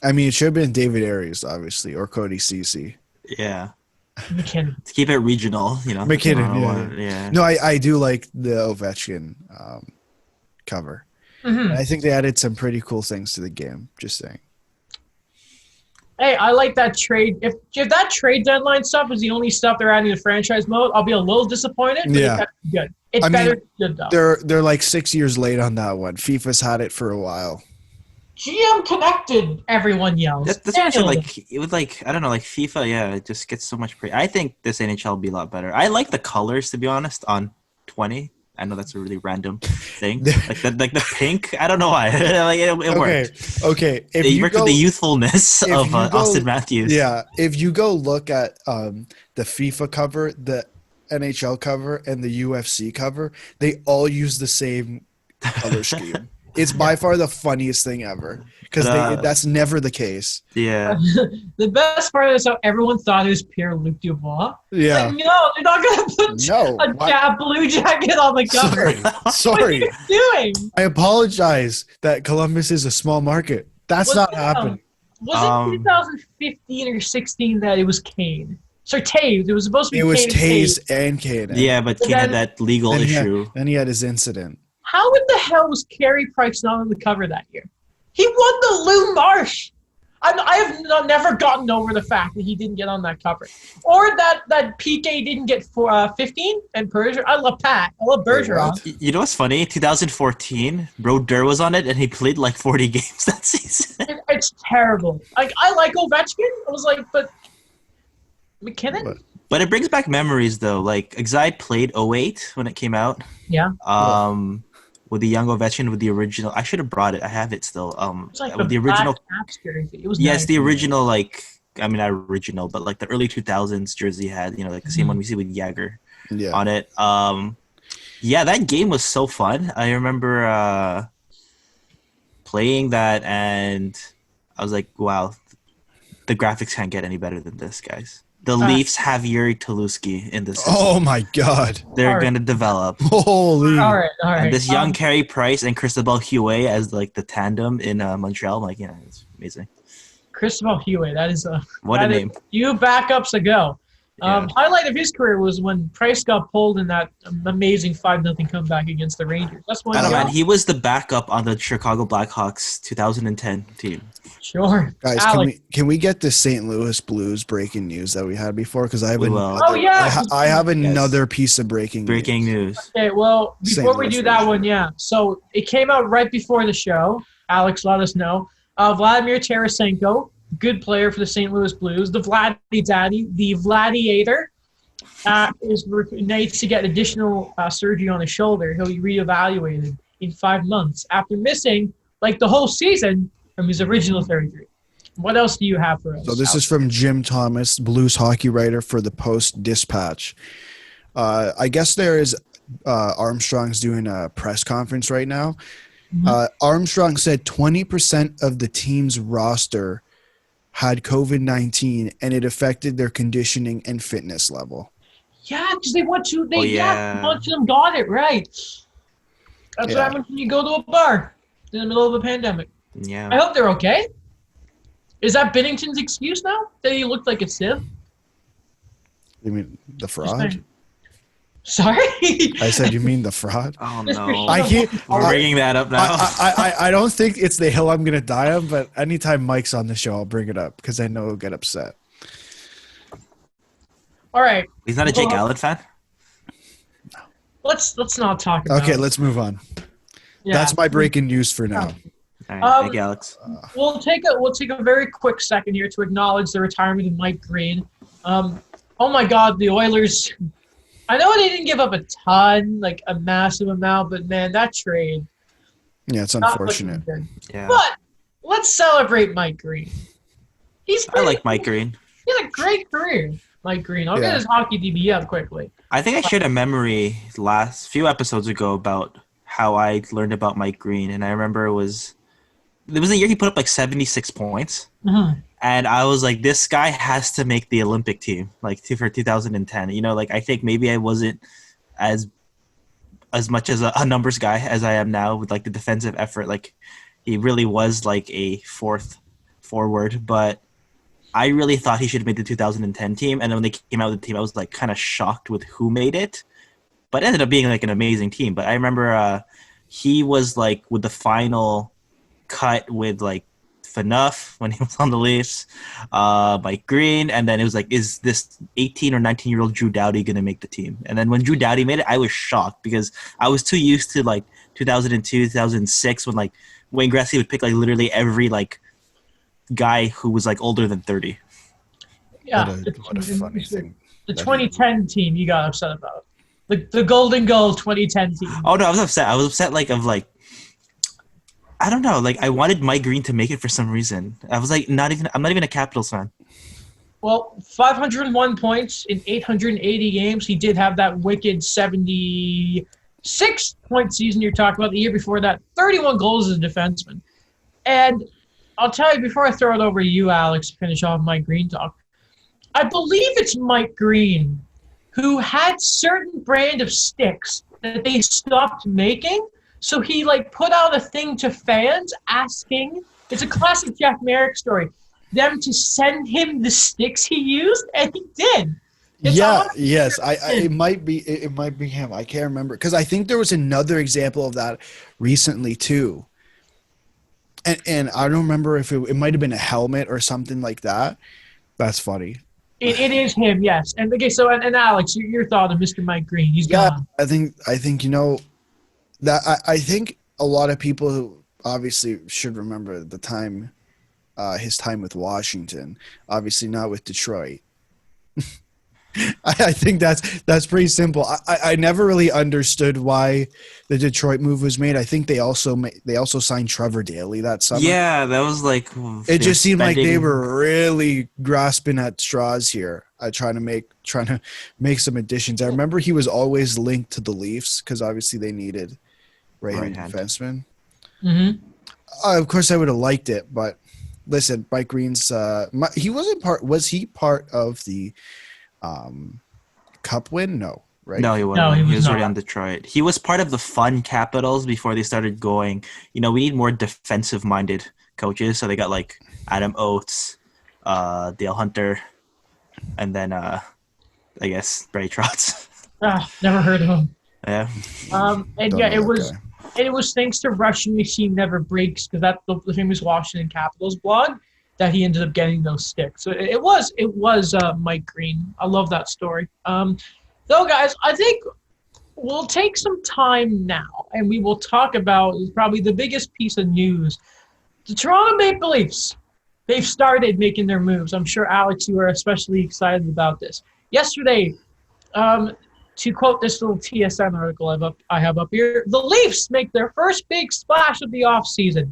I mean, it should have been David Arias, obviously, or Cody Ceci. Yeah. McKinnon. To keep it regional, McKinnon, yeah. No, I do like the Ovechkin cover. And I think they added some pretty cool things to the game, just saying. Hey, I like that trade. If that trade deadline stuff is the only stuff they're adding to franchise mode, I'll be a little disappointed, but it's good. It's better than good, though. They're like 6 years late on that one. FIFA's had it for a while. GM connected, everyone yells. That's actually it would I don't know, FIFA, it just gets so much I think this NHL will be a lot better. I like the colors, to be honest, on 20. I know that's a really random thing. Like the pink. I don't know why. Like it worked. Okay. If It you worked go, with the youthfulness of Austin Matthews. yeah, if you go look at the FIFA cover, the NHL cover, and the UFC cover, they all use the same color scheme. It's by far the funniest thing ever because that's never the case. Yeah. The best part is how everyone thought it was Pierre-Luc Dubois. Yeah. Like, no, they're not going to put a blue jacket on the cover. Sorry. What are you doing? I apologize that Columbus is a small market. That's not happening. Was it 2015 or 16 that it was Kane? Sorry, Taves. It was supposed to be. It was Taves and Kane. Yeah, but Kane had that legal issue. Then he had his incident. How in the hell was Carey Price not on the cover that year? He won the Lou Marsh. I have never gotten over the fact that he didn't get on that cover, or that PK didn't get 15 and Bergeron. I love Bergeron. You know what's funny? 2014, Brodeur was on it, and he played like 40 games that season. It's terrible. Like I like Ovechkin. I was like, but McKinnon. But it brings back memories though. Like Exide played 08 when it came out. Yeah. With the young Ovechkin with the original. I should have brought it. I have it still. It's like with the original. It was yes, the original. Like I mean, not original, but like the early 2000s jersey had like the same one we see with Jagger on it. Yeah, that game was so fun. I remember playing that, and I was like, wow, the graphics can't get any better than this, guys. The Leafs have Yuri Tuluski in this season. Oh my God! They're gonna develop. Holy! All right. And this young Carey Price and Cristobal Huet as like the tandem in Montreal. Like, yeah, it's amazing. Cristobal Huet, that is a name. You backups a go. Highlight of his career was when Price got pulled in that amazing 5-0 comeback against the Rangers. That's when man, he was the backup on the Chicago Blackhawks 2010 team. Sure, guys, can we get the St. Louis Blues breaking news that we had before? Because I have I have another piece of breaking news. Okay, well, before we do that one, so it came out right before the show. Alex let us know. Vladimir Tarasenko, good player for the St. Louis Blues, the Vladdy Daddy, the Vladiator, needs to get additional surgery on his shoulder. He'll be reevaluated in 5 months after missing like the whole season from his original surgery. What else do you have for us? So this is from Jim Thomas, Blues hockey writer for the Post-Dispatch. I guess there is Armstrong's doing a press conference right now. Armstrong said 20% of the team's roster had COVID-19 and it affected their conditioning and fitness level. Yeah, because a bunch of them got it, right. That's what happens when you go to a bar in the middle of a pandemic. Yeah. I hope they're okay. Is that Binnington's excuse now? That he looked like a sieve? You mean the fraud? Sorry? I said, you mean the fraud? Oh, no. We're bringing that up now. I don't think it's the hill I'm going to die on, but anytime Mike's on the show, I'll bring it up because I know he'll get upset. All right. He's not a Jake Allen fan? No. Let's not talk about it. Okay, let's move on. Yeah. That's my breaking news for now. All right, thank you, Alex. We'll take a very quick second here to acknowledge the retirement of Mike Green. Oh my God, the Oilers. I know they didn't give up a ton, like a massive amount, but man, that trade. Yeah, it's unfortunate. Yeah. But let's celebrate Mike Green. I like Mike Green. He had a great career, Mike Green. I'll get his hockey DB up quickly. I think I shared a memory last few episodes ago about how I learned about Mike Green, and I remember it was a year he put up like 76 points. Mm-hmm. And I was like, this guy has to make the Olympic team, like for 2010. You know, like I think maybe I wasn't as much as a numbers guy as I am now with like the defensive effort. Like he really was like a fourth forward, but I really thought he should have made the 2010 team. And then when they came out with the team, I was like kind of shocked with who made it, but it ended up being like an amazing team. But I remember he was like with the final cut with like Phaneuf when he was on the Leafs, Mike Green, and then it was like, is this 18 or 19-year-old Drew Doughty going to make the team? And then when Drew Doughty made it, I was shocked because I was too used to like 2002, 2006 when like Wayne Gretzky would pick like literally every like guy who was like older than 30. Yeah, what a funny thing. The 2010 team you got upset about. The Golden Goal 2010 team. Oh no, I was upset. I was upset I don't know. Like I wanted Mike Green to make it for some reason. I was like, I'm not even a Capitals fan. Well, 501 points in 880 games. He did have that wicked 76-point season you're talking about. The year before that, 31 goals as a defenseman. And I'll tell you, before I throw it over to you, Alex, to finish off Mike Green talk, I believe it's Mike Green who had certain brand of sticks that they stopped making. So he put out a thing to fans asking, it's a classic Jeff Merrick story, them to send him the sticks he used, and he did. Yes. It might be him. I can't remember because I think there was another example of that recently too. And I don't remember if it might have been a helmet or something like that. That's funny. It is him, yes. And okay, so and Alex, your thought on Mr. Mike Green? He's gone. I think that I think a lot of people obviously should remember the time. His time with Washington, obviously not with Detroit. I think that's pretty simple. I never really understood why the Detroit move was made. I think they also signed Trevor Daley that summer. Yeah, that was it just seemed like they were really grasping at straws here, trying to make some additions. I remember he was always linked to the Leafs because obviously they needed right-handed defenseman. Mm-hmm. Of course, I would have liked it, but. Listen, Mike Green's he wasn't part. Was he part of the Cup win? No, right? No, he wasn't. No, he was not. already on Detroit. He was part of the fun Capitals before they started going. We need more defensive-minded coaches. So they got Adam Oates, Dale Hunter, and then I guess Barry Trotz. Never heard of him. Yeah. It was thanks to Russian Machine Never Breaks, because that's the famous Washington Capitals blog, that he ended up getting those sticks. So it was Mike Green. I love that story. Though, guys, I think we'll take some time now, and we will talk about probably the biggest piece of news. The Toronto Maple Leafs, they've started making their moves. I'm sure, Alex, you are especially excited about this. Yesterday, to quote this little TSN article I have up here, the Leafs make their first big splash of the offseason,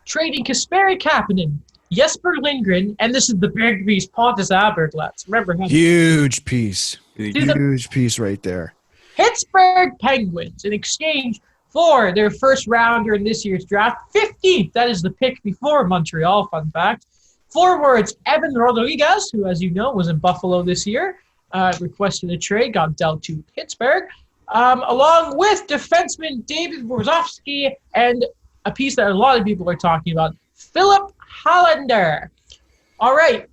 trading Kasperi Kapanen, Jesper Lindgren, and this is the big piece, Pontus Aberglets. Remember him? Huge piece. Huge piece right there. Pittsburgh Penguins in exchange for their first rounder in this year's draft, 15th. That is the pick before Montreal, fun fact. Forwards, Evan Rodriguez, who, as you know, was in Buffalo this year, requested a trade, got dealt to Pittsburgh, along with defenseman David Borzovsky and a piece that a lot of people are talking about, Philip Hollander. All right.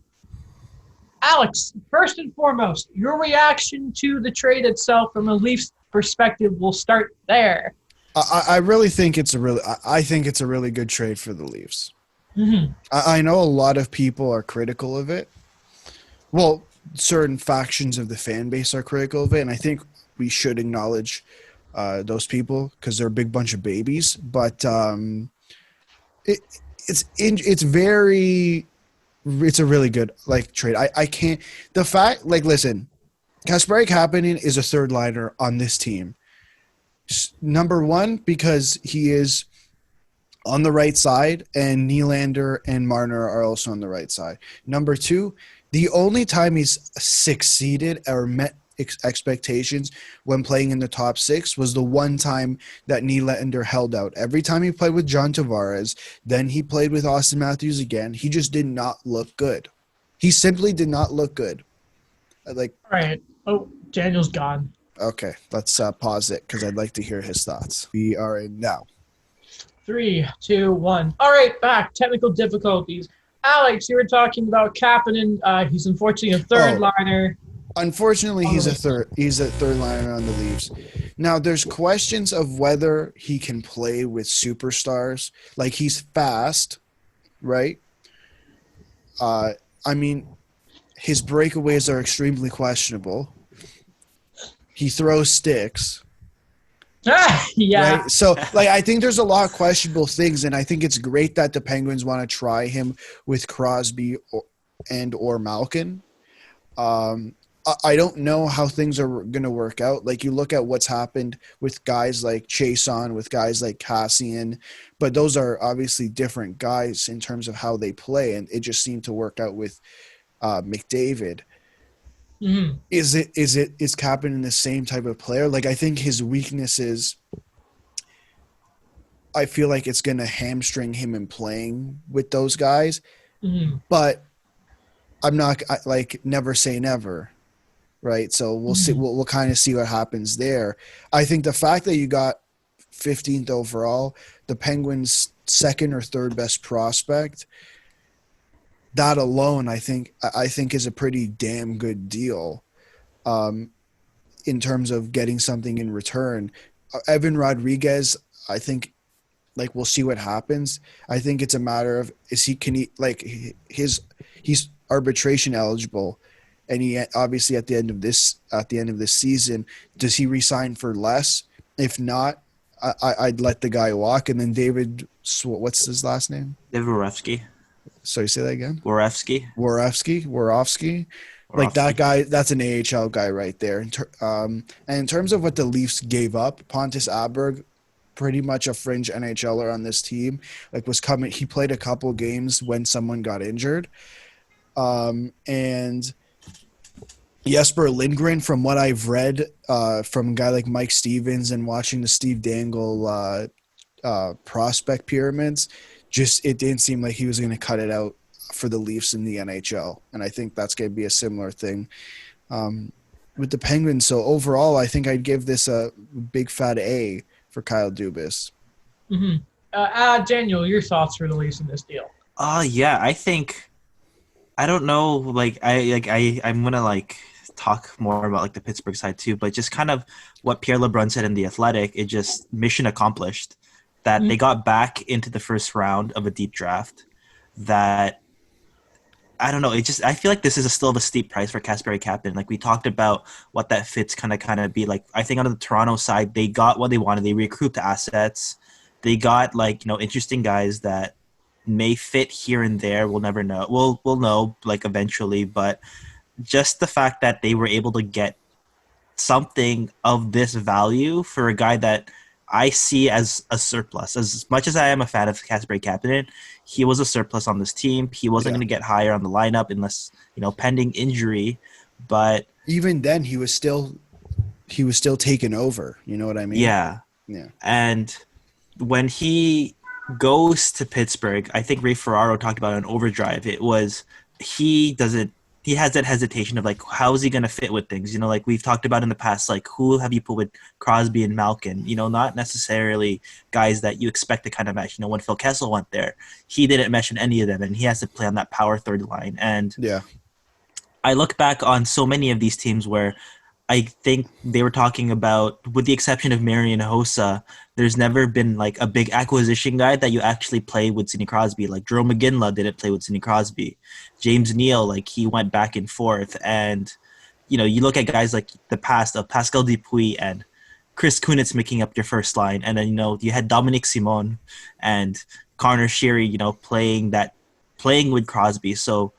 Alex, first and foremost, your reaction to the trade itself from a Leafs perspective, we'll start there. I really think it's a really good trade for the Leafs. Mm-hmm. I know a lot of people are critical of it. Well, certain factions of the fan base are critical of it, and I think we should acknowledge those people because they're a big bunch of babies. But it's a really good trade. I can't listen. Kasperi Kapanen is a third liner on this team. Number one, because he is on the right side, and Nylander and Marner are also on the right side. Number two, the only time he's succeeded or met expectations when playing in the top six was the one time that Nylander held out. Every time he played with John Tavares, then he played with Austin Matthews again. He just did not look good. He simply did not look good. All right. Oh, Daniel's gone. Okay, let's pause it because I'd like to hear his thoughts. We are in now. 3, 2, 1. All right, back. Technical difficulties. Alex, you were talking about Kapanen. He's unfortunately a third liner. Unfortunately, he's a third liner on the Leafs. Now, there's questions of whether he can play with superstars. Like, he's fast, right? I mean, his breakaways are extremely questionable. He throws sticks. Yeah. Right? So, I think there's a lot of questionable things, and I think it's great that the Penguins want to try him with Crosby or Malkin. I don't know how things are going to work out. Like you look at what's happened with guys like Chason, with guys like Cassian, but those are obviously different guys in terms of how they play, and it just seemed to work out with McDavid. Mm-hmm. Is Kapanen the same type of player? Like I think his weakness is, I feel like it's going to hamstring him in playing with those guys, Mm-hmm. but I'm not like never say never. Right. So we'll see. We'll kind of see what happens there. I think the fact that you got 15th overall, the Penguins' second or third best prospect, that alone, I think is a pretty damn good deal in terms of getting something in return. Evan Rodriguez, I think, like we'll see what happens. I think it's a matter of he's arbitration eligible. And he obviously at the end of this season, does he resign for less? If not, I'd let the guy walk. And then David, what's his last name? David Warofsky. Sorry, say that again. Warofsky. Like that guy, that's an AHL guy right there. And in terms of what the Leafs gave up, Pontus Aberg, pretty much a fringe NHLer on this team, like was coming. He played a couple games when someone got injured, and Jesper Lindgren, from what I've read from a guy like Mike Stevens and watching the Steve Dangle prospect pyramids, just it didn't seem like he was going to cut it out for the Leafs in the NHL. And I think that's going to be a similar thing with the Penguins. So overall, I think I'd give this a big fat A for Kyle Dubas. Mm-hmm. Daniel, your thoughts for the Leafs in this deal? Yeah, I don't know. I'm gonna talk more about the Pittsburgh side too, but just kind of what Pierre LeBrun said in The Athletic, it just mission accomplished. That they got back into the first round of a deep draft. That I don't know. I feel like this is still a steep price for Kasperi Kapanen. Like we talked about what that fits kind of be like. I think on the Toronto side, they got what they wanted. They recouped assets. They got interesting guys that may fit here and there. We'll never know. We'll know eventually, but just the fact that they were able to get something of this value for a guy that I see as a surplus. As much as I am a fan of Kasperi Kapanen, he was a surplus on this team. He wasn't going to get higher on the lineup unless, pending injury. But even then, he was still taken over. You know what I mean? Yeah. And when he goes to Pittsburgh, I think Ray Ferraro talked about an overdrive. It was he has that hesitation of how is he going to fit with things? We've talked about in the past, who have you put with Crosby and Malkin? Not necessarily guys that you expect to kind of match. When Phil Kessel went there, he didn't mesh in any of them, and he has to play on that power third line. And I look back on so many of these teams where I think they were talking about, with the exception of Marian Hossa, there's never been a big acquisition guy that you actually play with Sidney Crosby. Jerome McGinley didn't play with Sidney Crosby. James Neal, he went back and forth. And, you look at guys like the past of Pascal Dupuis and Chris Kunitz making up your first line. And then, you had Dominic Simon and Connor Sheary, playing with Crosby. So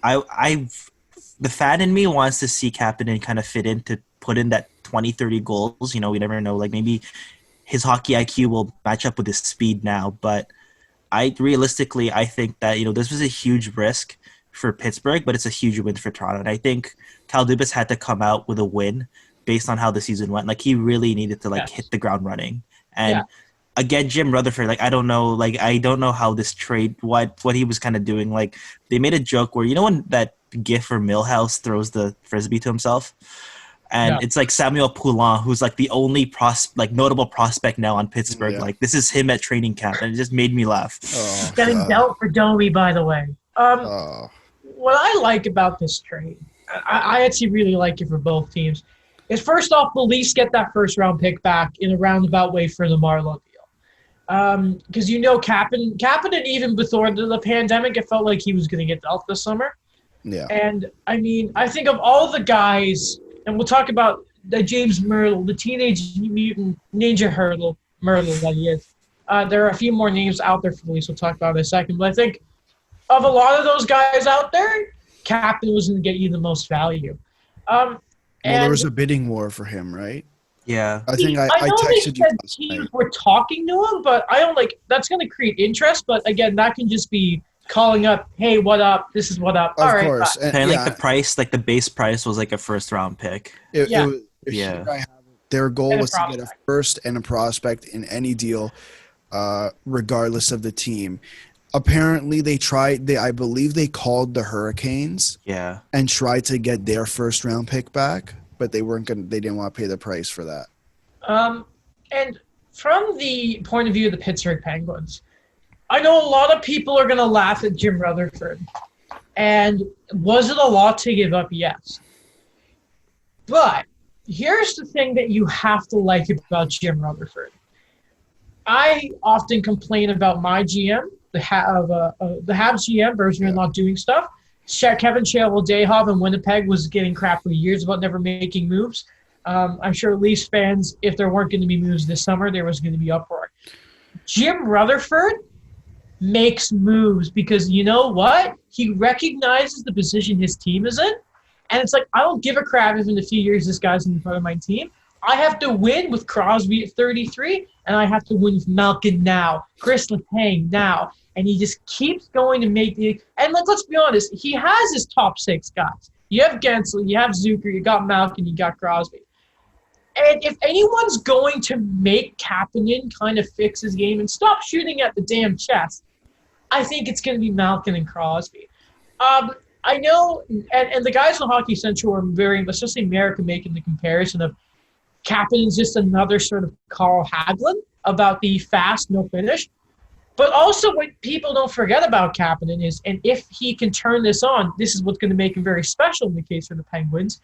the fan in me wants to see Kapanen kind of fit in to put in that 20, 30 goals. We never know. Maybe his hockey IQ will match up with his speed now. But I think that, this was a huge risk for Pittsburgh, but it's a huge win for Toronto. And I think Kyle Dubas had to come out with a win based on how the season went. He really needed to hit the ground running. And again, Jim Rutherford, I don't know how this trade, what he was kind of doing. They made a joke where, when that gif for Millhouse throws the frisbee to himself, and it's Samuel Poulin, who's the only notable prospect now on Pittsburgh. This is him at training camp, and it just made me laugh. Getting dealt for Domi, by the way. What I like about this trade, I actually really like it for both teams, is first off, the Leafs get that first round pick back in a roundabout way for the Marleau deal. Because Kapanen, even before the pandemic, it felt like he was going to get dealt this summer. Yeah. And, I think of all the guys, and we'll talk about the James Myrtle, the Teenage Mutant Ninja Myrtle that he is. There are a few more names out there for the Leafs we'll talk about in a second. But I think of a lot of those guys out there, Kapanen was going to get you the most value. Um, Well, there and was a bidding war for him, right? Yeah. I think I know they texted you said last teams night. were talking to him, but I don't like that's going to create interest. But again, that can just be calling up, hey, what up? This is what up. All Of right, bye. course, and And like the yeah, price, like the base price was like a first round pick. it Yeah, was. Here Yeah. I have it. Their goal and a was to get a prospect. first and a prospect in any deal, regardless of the team. Apparently, they tried. I believe they called the Hurricanes Yeah. and tried to get their first round pick back, but they weren't gonna. They didn't want to pay the price for that. And from the point of view of the Pittsburgh Penguins, I know a lot of people are going to laugh at Jim Rutherford. And was it a lot to give up? Yes. But here's the thing that you have to like about Jim Rutherford. I often complain about my GM, the Habs GM, Bergevin not doing stuff. Kevin Cheveldayoff in Winnipeg was getting crap for years about never making moves. I'm sure Leafs fans, if there weren't going to be moves this summer, there was going to be uproar. Jim Rutherford makes moves because you know what? He recognizes the position his team is in. And it's like, I don't give a crap if in a few years this guy's in front of my team. I have to win with Crosby at 33, and I have to win with Malkin now, Chris Letang now. And he just keeps going to make the – and let's be honest, he has his top six guys. You have Gensel, you have Zucker, you got Malkin, you got Crosby. And if anyone's going to make Kapanen kind of fix his game and stop shooting at the damn chest, I think it's going to be Malkin and Crosby. I know, and the guys on Hockey Central are very, especially America, making the comparison of Kapanen's just another sort of Carl Hagelin about the fast, no finish. But also what people don't forget about Kapanen is, and if he can turn this on, this is what's going to make him very special in the case of the Penguins.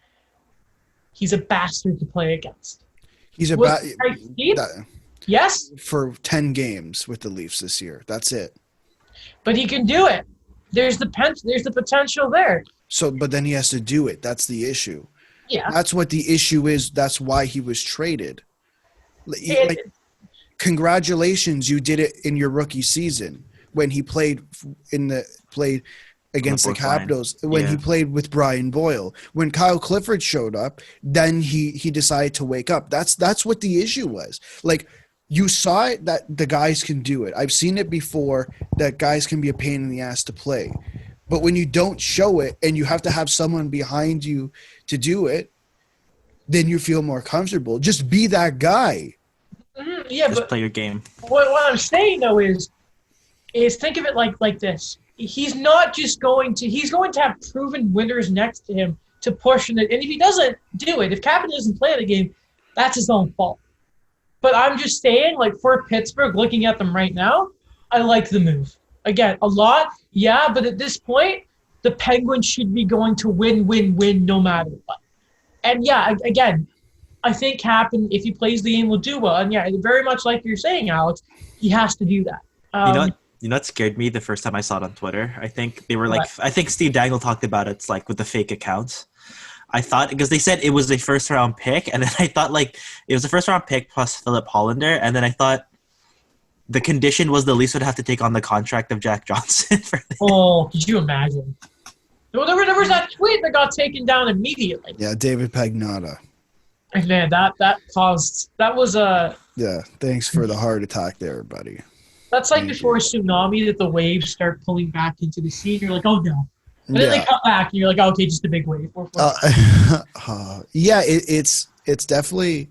He's a bastard to play against. He's a yes, for 10 games with the Leafs this year. That's it. But he can do it. There's the potential there. So, but then he has to do it. That's the issue. Yeah, that's what the issue is. That's why he was traded. Like, congratulations, you did it in your rookie season when he played against the Capitals. When he played with Brian Boyle, when Kyle Clifford showed up, then he decided to wake up. That's what the issue was. Like, you saw it that the guys can do it. I've seen it before that guys can be a pain in the ass to play. But when you don't show it and you have to have someone behind you to do it, then you feel more comfortable. Just be that guy. Yeah, just but play your game. What I'm saying though is think of it like this. He's not just he's going to have proven winners next to him to push it. And if he doesn't do it, if Kapanen doesn't play the game, that's his own fault. But I'm just saying, like, for Pittsburgh, looking at them right now, I like the move. Again, a lot, yeah, but at this point, the Penguins should be going to win no matter what. And, yeah, again, I think if he plays the game, will do well. And, yeah, very much like you're saying, Alex, he has to do that. You know what scared me the first time I saw it on Twitter? I think they were like, I think Steve Dangle talked about it, it's like with the fake accounts. I thought, because they said it was a first round pick, and then I thought like it was a first round pick plus Philip Hollander, and then I thought the condition was the Leafs would have to take on the contract of Jack Johnson. Oh, could you imagine? There was that tweet that got taken down immediately. Yeah, David Pagnotta. And man, that was a yeah. Thanks for the heart attack there, buddy. That's like before a tsunami that the waves start pulling back into the sea. And you're like, oh no. And then they come back, and you're like, oh, okay, just a big wave. Yeah, it's definitely.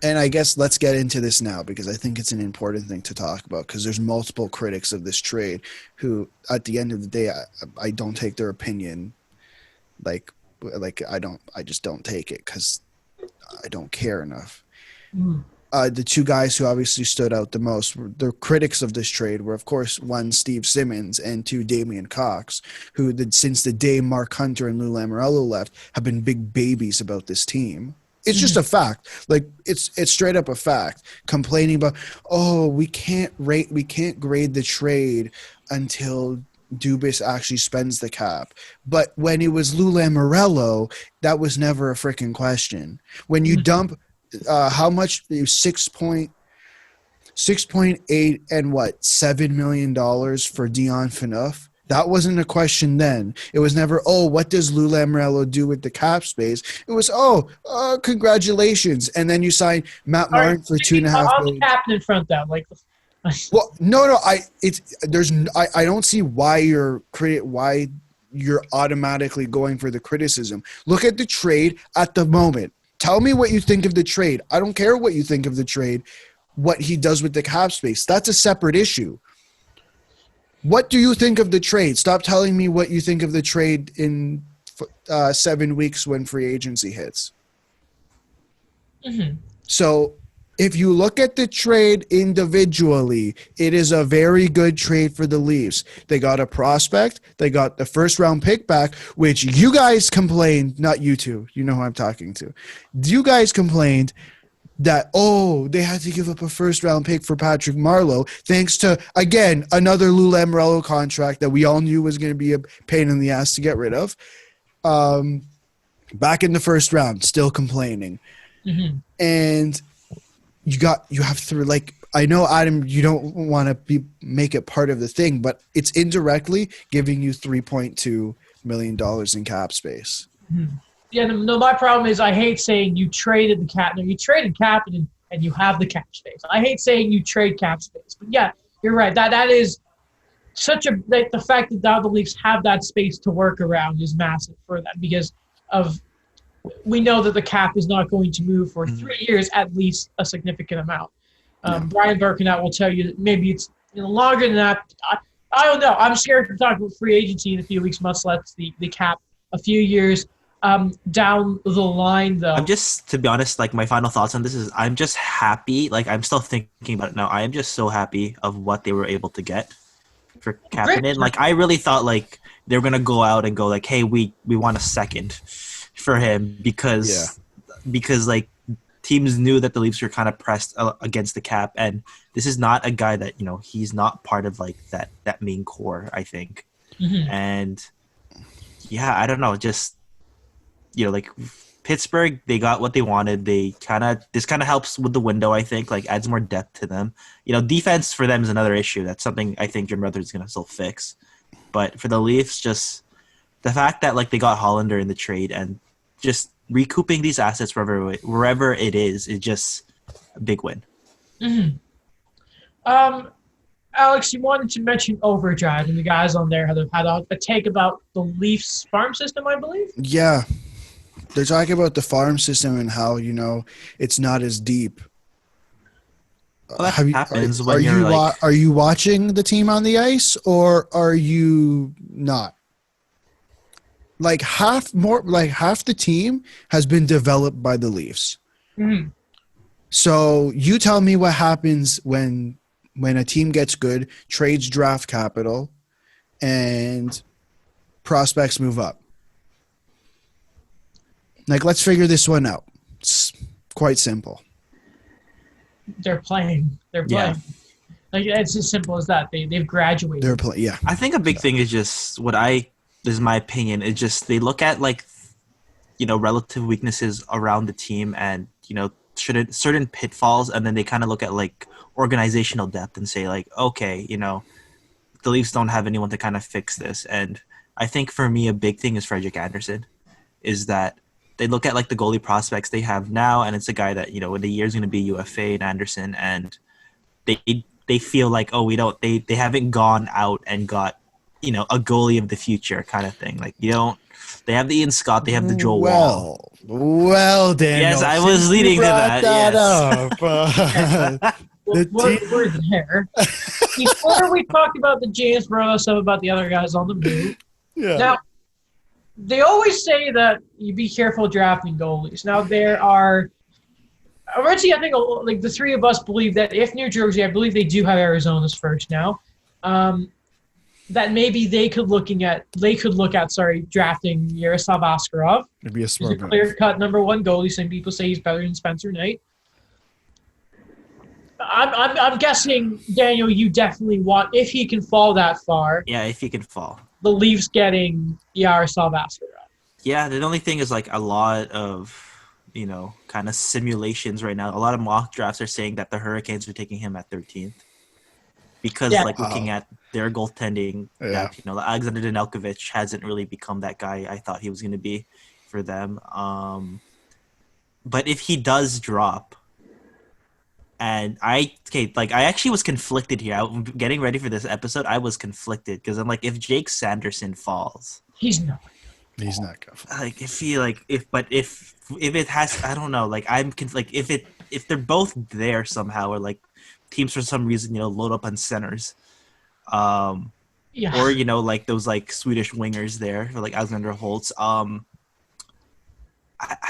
And I guess let's get into this now because I think it's an important thing to talk about because there's multiple critics of this trade who, at the end of the day, I don't take their opinion. Like I just don't take it because I don't care enough. The two guys who obviously stood out the most, the critics of this trade were, of course, one, Steve Simmons, and two, Damian Cox, who, since the day Mark Hunter and Lou Lamoriello left, have been big babies about this team. It's just a fact. Like, it's straight up a fact. Complaining about, oh, we can't grade the trade until Dubas actually spends the cap. But when it was Lou Lamoriello, that was never a freaking question. When you dump how much? 6.8 and what? $7 million for Dion Phaneuf. That wasn't a question then. It was never, oh, what does Lou Lamoriello do with the cap space? It was, congratulations. And then you sign Matt Martin for $2.5 I'm million. captain in front though. Like, Well, no, I don't see why you're automatically going for the criticism. Look at the trade at the moment. Tell me what you think of the trade. I don't care what you think of the trade, what he does with the cap space. That's a separate issue. What do you think of the trade? Stop telling me what you think of the trade in 7 weeks when free agency hits. Mm-hmm. So if you look at the trade individually, it is a very good trade for the Leafs. They got a prospect. They got the first-round pick back, which you guys complained, not you two. You know who I'm talking to. You guys complained that, they had to give up a first-round pick for Patrick Marleau thanks to, again, another Lou Lamoriello contract that we all knew was going to be a pain in the ass to get rid of. Back in the first round, still complaining. Mm-hmm. And you have to, like, I know, Adam, you don't want to make it part of the thing, but it's indirectly giving you $3.2 million in cap space. Mm-hmm. Yeah, no, my problem is I hate saying you traded the cap. No, you traded cap and you have the cap space. I hate saying you trade cap space. But yeah, you're right. That is such a like the fact that now the Leafs have that space to work around is massive for them because we know that the cap is not going to move for 3 years, at least a significant amount. Brian Birkenau will tell you that maybe it's longer than that. I don't know. I'm scared to talk about free agency in a few weeks, much less the cap a few years. Down the line, though. I'm just, to be honest, like my final thoughts on this is I'm just happy. Like I'm still thinking about it now. I am just so happy of what they were able to get for Kapanen. Like I really thought like they were gonna go out and go like, hey, we want a second for him because like teams knew that the Leafs were kind of pressed against the cap, and this is not a guy that he's not part of like that main core. I think, and yeah, I don't know, just. Like Pittsburgh, they got what they wanted. This kind of helps with the window, I think, like adds more depth to them. Defense for them is another issue. That's something I think Jim Rutherford's going to still fix. But for the Leafs, just the fact that like they got Hollander in the trade and just recouping these assets wherever it is just a big win. Mm-hmm. Alex, you wanted to mention Overdrive, and the guys on there had a take about the Leafs farm system, I believe? Yeah. They're talking about the farm system and how, it's not as deep. Well, that happens when are you watching the team on the ice or are you not? Like half the team has been developed by the Leafs. Mm-hmm. So you tell me what happens when a team gets good, trades draft capital, and prospects move up. Like, let's figure this one out. It's quite simple. They're playing. Yeah. Like, it's as simple as that. They've graduated. They're playing. Yeah. I think a big thing is just this is my opinion. It's just they look at like, relative weaknesses around the team and certain pitfalls, and then they kind of look at like organizational depth and say like, okay, the Leafs don't have anyone to kind of fix this. And I think for me, a big thing is Frederik Andersen, is that they look at like the goalie prospects they have now, and it's a guy that in the year is going to be UFA in Andersen, and they feel like they haven't gone out and got a goalie of the future kind of thing. Like they have the Ian Scott, they have the Joel Wall. Well, Daniel. Yes, I was leading to that. Up. We're there. Before we talk about the James Burrow stuff about the other guys on the move. Yeah. Now, they always say that you be careful drafting goalies. Now, there are – originally, I think like the three of us believe that if New Jersey – I believe they do have Arizona's first now that maybe they could look at drafting Yaroslav Askarov. It'd be a smart move. Clear-cut number one goalie. Some people say he's better than Spencer Knight. I'm guessing, Daniel, you definitely want – if he can fall that far. Yeah, if he can fall. The Leafs getting Yaroslav Askarov. Yeah, the only thing is like a lot of, kind of simulations right now. A lot of mock drafts are saying that the Hurricanes are taking him at 13th. because Yeah. like looking at their goaltending, that Alexander Danilkovic hasn't really become that guy I thought he was going to be for them. But if he does drop, and I actually was conflicted here. Getting ready for this episode, I was conflicted because I'm like, if Jake Sanderson falls, He's not. He's not good. Like if he if it has, I don't know. Like if they're both there somehow, or like teams for some reason load up on centers, or like those like Swedish wingers there, or like Alexander Holtz. I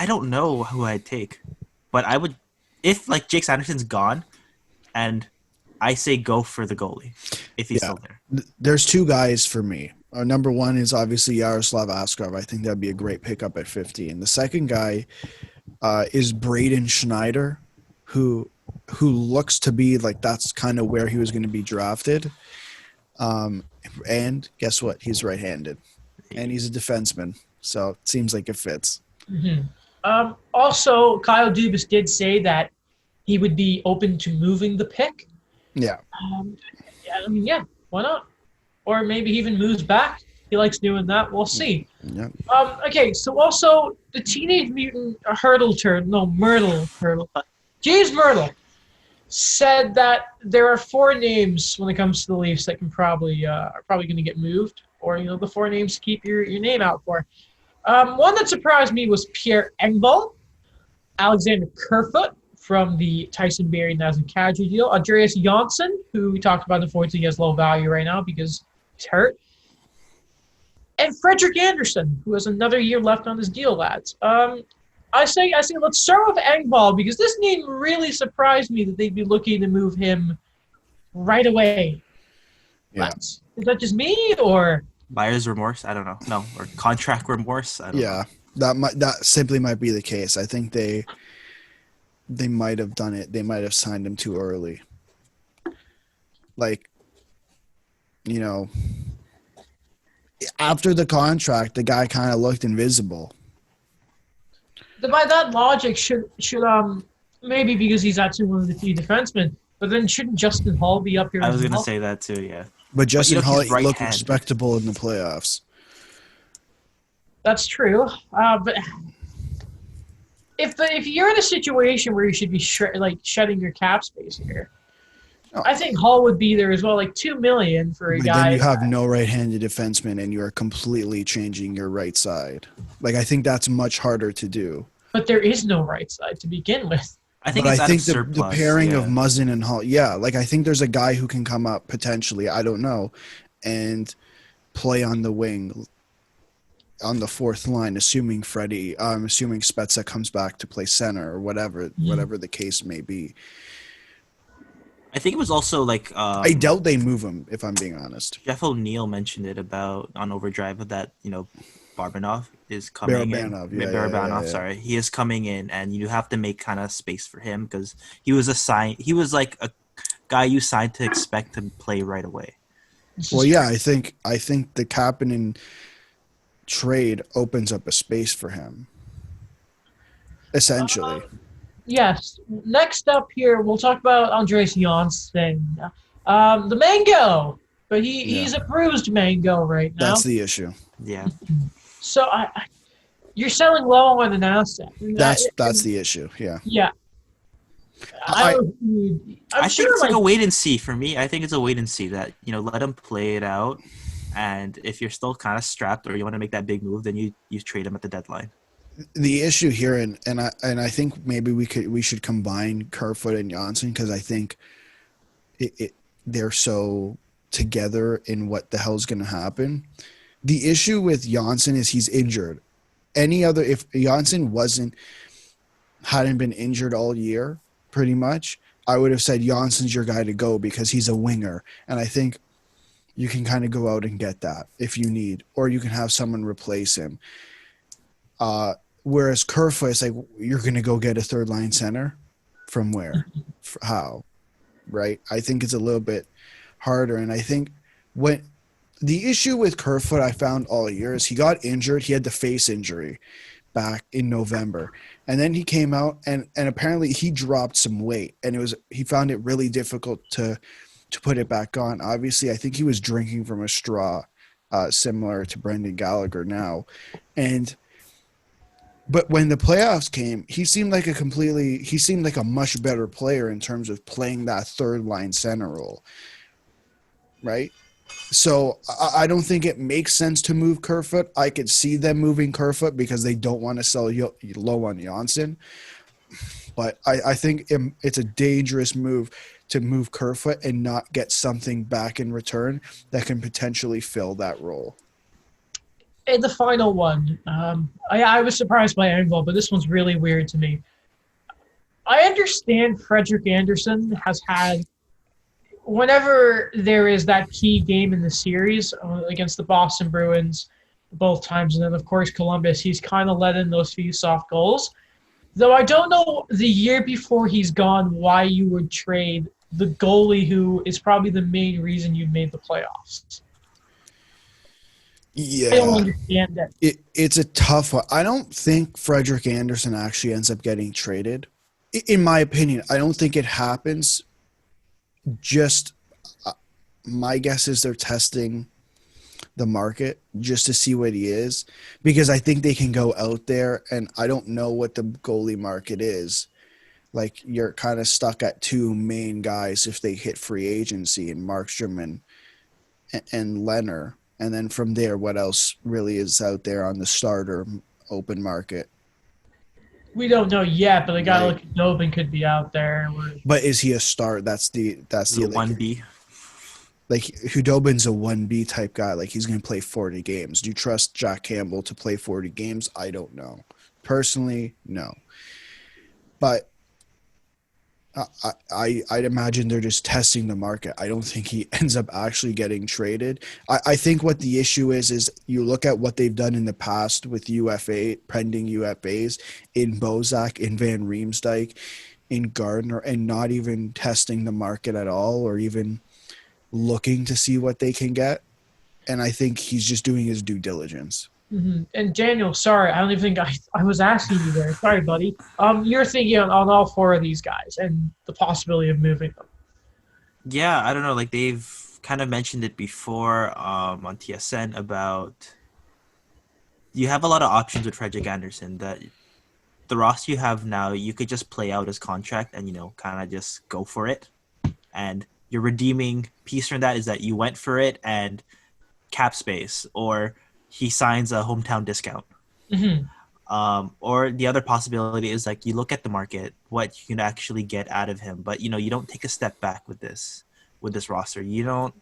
don't know who I'd take, but I would, if like Jake Sanderson's gone, and I say go for the goalie if he's still there. There's two guys for me. Number one is obviously Yaroslav Askarov. I think that'd be a great pickup at 50. And the second guy is Braden Schneider, who looks to be like that's kind of where he was going to be drafted. And guess what? He's right-handed, and he's a defenseman, so it seems like it fits. Mm-hmm. Also, Kyle Dubas did say that he would be open to moving the pick. Yeah. Why not? Or maybe he even moves back. He likes doing that. We'll see. Yeah. Okay, so also the Teenage Mutant Myrtle, James Myrtle said that there are 4 names when it comes to the Leafs that can probably are probably going to get moved, or the 4 names to keep your name out for. One that surprised me was Pierre Engvall, Alexander Kerfoot from the Tyson Barrie Nazem Kadri deal, Andreas Janssen, who we talked about, unfortunately has low value right now because he's hurt, and Frederick Anderson, who has another year left on his deal, lads. I say let's start with Engvall because this name really surprised me that they'd be looking to move him right away. Yeah. Is that just me or buyer's remorse? I don't know. No, or contract remorse? I don't know. That simply might be the case. I think they might have done it. They might have signed him too early. Like, after the contract, the guy kind of looked invisible. By that logic, should maybe because he's actually one of the 3 defensemen, but then shouldn't Justin Hall be up here? I was going to say that too, yeah. But Justin Hall looked respectable in the playoffs. That's true. But if you're in a situation where you should be shedding your cap space here, I think Hall would be there as well, like $2 million for a guy. Then you have no right-handed defenseman, and you are completely changing your right side. Like, I think that's much harder to do. But there is no right side to begin with. I think the pairing of Muzzin and Hall, I think there's a guy who can come up potentially, I don't know, and play on the wing on the 4th line, assuming Spezza comes back to play center or whatever the case may be. I think it was also like I doubt they move him, if I'm being honest. Jeff O'Neill mentioned it about on Overdrive that Barabanov is coming in. Sorry, he is coming in, and you have to make kind of space for him because he was like a guy you signed to expect to play right away. Well, yeah, I think the Kapanen trade opens up a space for him, essentially. Yes. Next up here, we'll talk about Andreas Janssen, the Mango, but he's a bruised Mango right now. That's the issue. Yeah. So you're selling low on an asset. That's the issue. Yeah. Yeah. I think it's like a wait and see for me. I think it's a wait and see that let him play it out, and if you're still kind of strapped or you want to make that big move, then you trade him at the deadline. The issue here, and I think maybe we should combine Kerfoot and Janssen because I think they're so together in what the hell's going to happen. The issue with Janssen is he's injured. If Janssen hadn't been injured all year, pretty much, I would have said Janssen's your guy to go because he's a winger, and I think you can kind of go out and get that if you need, or you can have someone replace him. Whereas Kerfoot is like, you're going to go get a 3rd-line center? From where? How? Right? I think it's a little bit harder. And I think when the issue with Kerfoot I found all year is he got injured. He had the face injury back in November. And then he came out and apparently he dropped some weight. And he found it really difficult to to put it back on. Obviously, I think he was drinking from a straw, similar to Brendan Gallagher now. But when the playoffs came, he seemed like a much better player in terms of playing that third line center role, right? So I don't think it makes sense to move Kerfoot. I could see them moving Kerfoot because they don't want to sell low on Janssen. But I think it's a dangerous move to move Kerfoot and not get something back in return that can potentially fill that role. And the final one, I was surprised by Engvall, but this one's really weird to me. I understand Frederik Andersen has had, whenever there is that key game in the series against the Boston Bruins both times, and then, of course, Columbus, he's kind of let in those few soft goals. Though I don't know the year before he's gone why you would trade the goalie who is probably the main reason you made the playoffs. Yeah, I don't understand that. It's a tough one. I don't think Frederik Andersen actually ends up getting traded. In my opinion, I don't think it happens. Just my guess is they're testing the market just to see what he is, because I think they can go out there, and I don't know what the goalie market is. Like, you're kind of stuck at two main guys if they hit free agency, in Markstrom and Leonard. And then from there, what else really is out there on the starter open market? We don't know yet, but a guy like Dobin could be out there. But is he a start? That's the 1B. Like, Hudobin's a 1B type guy. Like, he's going to play 40 games. Do you trust Jack Campbell to play 40 games? I don't know. Personally, no. But I'd imagine they're just testing the market. I don't think he ends up actually getting traded. I think what the issue is you look at what they've done in the past with pending UFAs in Bozak, in Van Riemsdyk, in Gardner, and not even testing the market at all, or even looking to see what they can get. And I think he's just doing his due diligence. Mm-hmm. And Daniel, sorry, I don't even think I was asking you there. Sorry, buddy. You're thinking on all four of these guys and the possibility of moving them. Yeah, I don't know. Like, they've kind of mentioned it before on TSN about you have a lot of options with Frederik Andersen. That the roster you have now, you could just play out his contract and, kind of just go for it. And your redeeming piece from that is that you went for it and cap space, or he signs a hometown discount. Mm-hmm. Or the other possibility is, like, you look at the market, what you can actually get out of him. But, you don't take a step back with this roster. You don't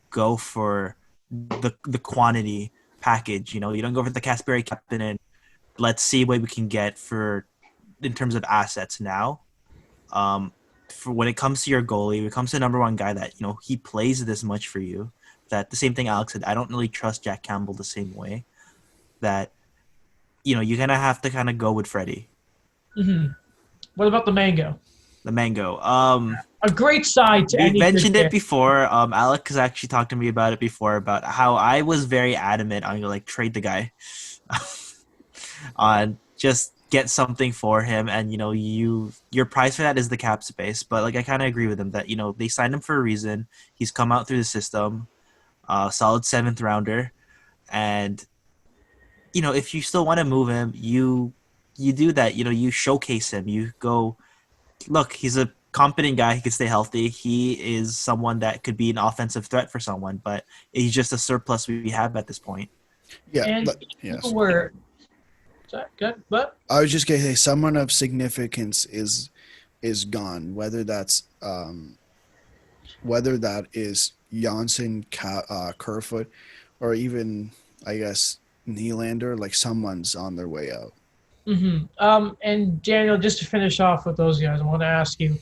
go for the quantity package. You don't go for the Kasperi captain and let's see what we can get in terms of assets now. For when it comes to your goalie, when it comes to the number one guy that, he plays this much for you, that the same thing Alex said, I don't really trust Jack Campbell the same way, that, you're going to have to kind of go with Freddie. Mm-hmm. What about the Mango? The Mango. A great side to any. We mentioned it before. Alex has actually talked to me about it before, about how I was very adamant on, trade the guy. On just get something for him, and your price for that is the cap space. But I kind of agree with him that they signed him for a reason. He's come out through the system, solid 7th rounder, and if you still want to move him, you do that. You showcase him. You go, look, he's a competent guy. He can stay healthy. He is someone that could be an offensive threat for someone, but he's just a surplus we have at this point. Yeah, and yes. Good, but I was just gonna say someone of significance is gone. Whether that is Janssen, Kerfoot, or even, I guess, Nylander. Like, someone's on their way out. Mm-hmm. And Daniel, just to finish off with those guys, I want to ask you,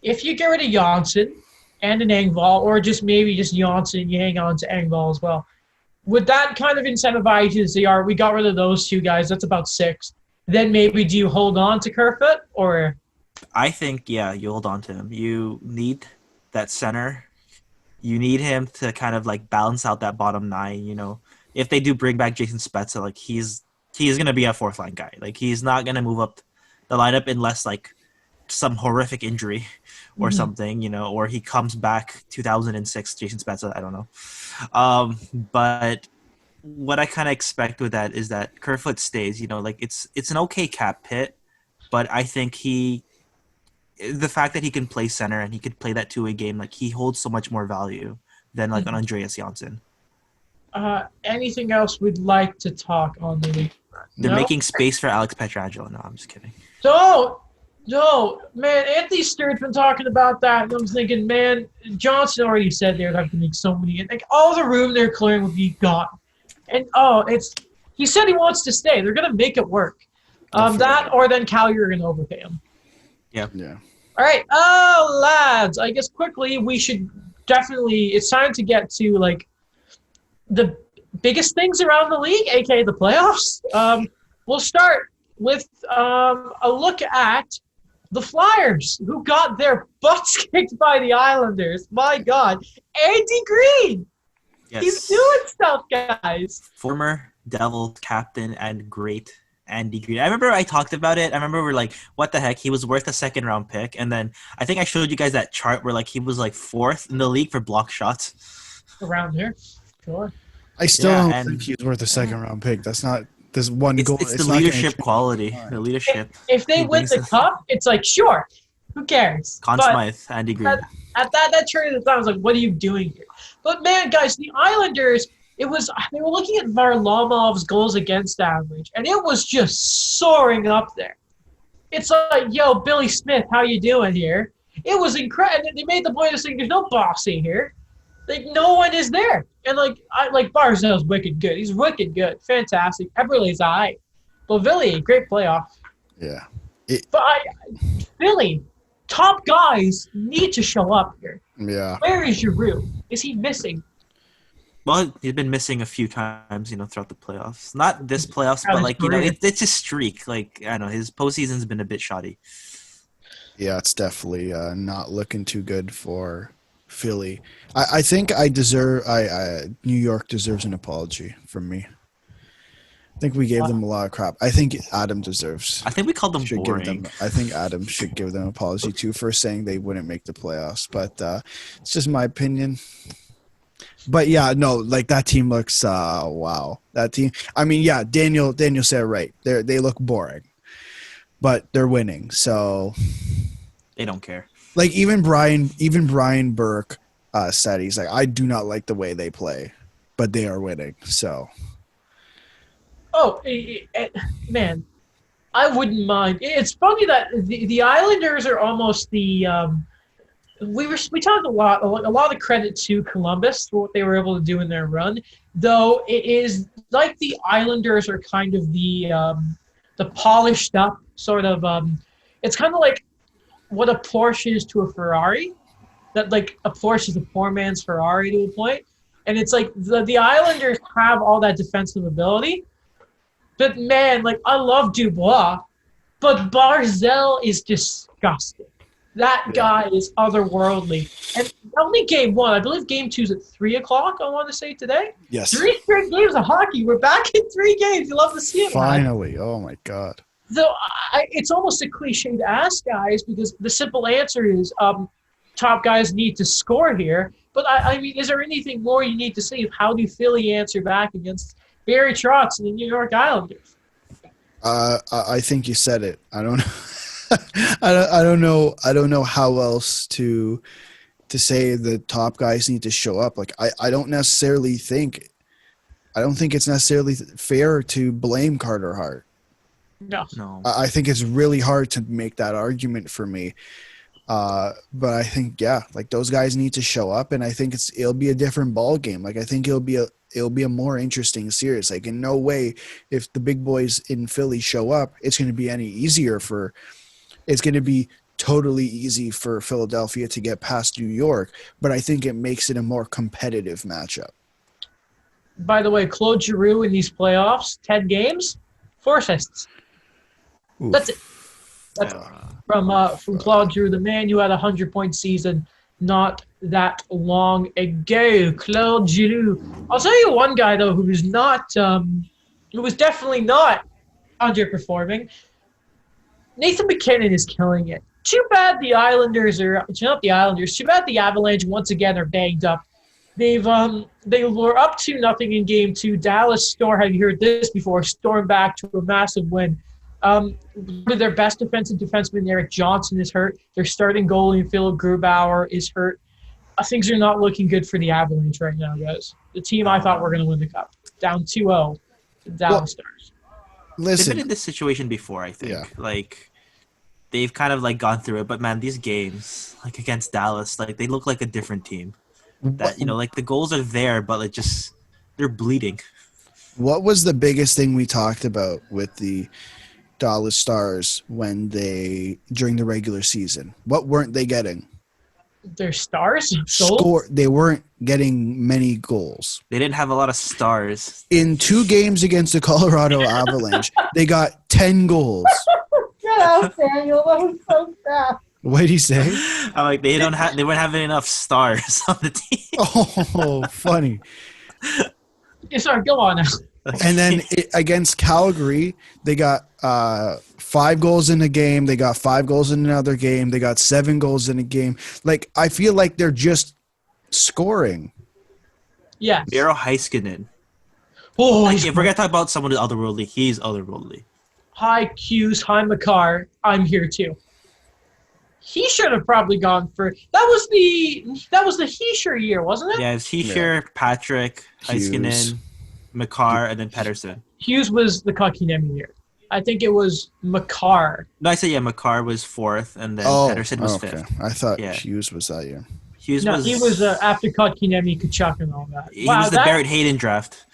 if you get rid of Janssen and an Engvall, or maybe just Janssen, you hang on to Engvall as well, would that kind of incentivize you to say, all right, we got rid of those two guys, that's about 6. Then maybe do you hold on to Kerfoot, or? I think, yeah, you hold on to him. You need that center. You need him to kind of balance out that bottom 9. If they do bring back Jason Spezza, he's going to be a 4th line guy. He's not going to move up the lineup unless some horrific injury or something, you know, or he comes back 2006, Jason Spezza, I don't know. But what I kind of expect with that is that Kerfoot stays, you know, like it's an okay cap hit, but I think the fact that he can play center and he could play that two-way game, like he holds so much more value than like an Andreas Janssen. Anything else we'd like to talk on the league? They're making space for Alex Pietrangelo. No, I'm just kidding. No, man, Anthony Sturridge's been talking about that, and I'm thinking, man, Johnson already said they'd have to make so many. Like, all the room they're clearing would be gone. And, he said he wants to stay. They're going to make it work. That, or then Calgary are going to overpay him. Yeah. All right. Lads, I guess quickly we should definitely – it's time to get to, like, the biggest things around the league, a.k.a. the playoffs. We'll start with a look at the Flyers, who got their butts kicked by the Islanders. My God. Andy Green. Yes. He's doing stuff, guys. Former Devils captain and great Andy Green. I remember I talked about it. I remember we're like, what the heck? He was worth a second-round pick. And then I think I showed you guys that chart where like he was like 4th in the league for block shots. Around here. Sure. I still don't think he's worth a second-round pick. That's not – this one goal. It's the leadership quality. The leadership. If they win the cup, it's like, sure, who cares? Conn Smythe, Andy Green. At that trade at the time, I was like, what are you doing here? But, man, guys, the Islanders, they were looking at Varlamov's goals against average, and it was just soaring up there. It's like, yo, Billy Smith, how you doing here? It was incredible. They made the point of saying there's no bossy here. Like, no one is there. And, Barzell's wicked good. He's wicked good. Fantastic. Eberle's all right. But Billy, great playoff. Yeah. Billy, top guys need to show up here. Yeah. Where is Giroux? Is he missing? Well, he's been missing a few times, throughout the playoffs. Not this playoffs, but, it's a streak. Like, I don't know, his postseason's been a bit shoddy. Yeah, it's definitely not looking too good for Philly. I think New York deserves an apology from me. I think we gave them a lot of crap. I think Adam deserves. I think we called them boring. I think Adam should give them an apology too for saying they wouldn't make the playoffs. But it's just my opinion. But yeah, no, like that team looks wow. That team. I mean, yeah, Daniel said it right. They look boring, but they're winning. So they don't care. Like even Brian Burke said he's like, I do not like the way they play, but they are winning. So. Oh, man, I wouldn't mind. It's funny that the Islanders are almost the we talked a lot of credit to Columbus for what they were able to do in their run, though it is like the Islanders are kind of the polished up sort of it's kind of like what a Porsche is to a Ferrari, that like a Porsche is a poor man's Ferrari to a point, and it's like the Islanders have all that defensive ability. But, man, like, I love Dubois, but Barzell is disgusting. That guy is otherworldly. And only game one. I believe game two's at 3 o'clock, I want to say, today. Yes. 3 straight games of hockey. We're back in 3 games. You love to see it, finally. man. Oh, my God. So, it's almost a cliche to ask guys because the simple answer is top guys need to score here. But, I mean, is there anything more you need to say of how do Philly answer back against Barry Trotz and the New York Islanders? I think you said it. I don't know. I don't know. I don't know how else to say the top guys need to show up. Like I don't think it's necessarily fair to blame Carter Hart. No. I think it's really hard to make that argument for me. But I think like those guys need to show up, and I think it'll be a different ball game. Like I think it'll be a more interesting series. Like in no way, if the big boys in Philly show up, it's going to be any easier it's going to be totally easy for Philadelphia to get past New York, but I think it makes it a more competitive matchup. By the way, Claude Giroux in these playoffs, 10 games, 4 assists. Oof. That's it. That's from Claude Giroux, the man who had a 100-point season not that long ago. Claude Giroux. I'll tell you one guy though who was definitely not underperforming. Nathan McKinnon is killing it. too bad the Islanders are not the Islanders. Too bad the Avalanche once again are banged up. They were up 2-0 in Game 2. Dallas Storm, have you heard this before? Stormed back to a massive win. One of their best defenseman, Eric Johnson, is hurt. Their starting goalie, Philip Grubauer, is hurt. Things are not looking good for the Avalanche right now, guys. The team I thought were going to win the Cup. Down 2-0 to Dallas Stars. They've been in this situation before, I think. Yeah. They've kind of gone through it, but man, these games against Dallas, they look like a different team. That the goals are there, but they're bleeding. What was the biggest thing we talked about with the Dallas Stars during the regular season? What weren't they getting? Their stars? They weren't getting many goals. They didn't have a lot of stars. In 2 games against the Colorado Avalanche, they got 10 goals. Get out, Daniel. That was so sad. What did he say? I'm they weren't having enough stars on the team. Oh, funny. Yeah, sorry, go on now. And then against Calgary, they got 5 goals in a game. They got 5 goals in another game. They got 7 goals in a game. I feel like they're just scoring. Yeah. Miro Heiskanen. Oh, if we're going to talk about someone who's otherworldly, he's otherworldly. Hi, Q's. Hi, Makar. I'm here too. He should have probably gone for that was the Heischer year, wasn't it? Yeah, it's Heischer, Patrick, Heiskanen, Makar, and then Pettersson. Hughes was the Kotkaniemi year. I think it was Makar. No, I said Makar was 4th, and then Pettersson was 5th. I thought Hughes was that year. He was after Kotkaniemi, Kachuk, and all that. He was the Barrett Hayden draft.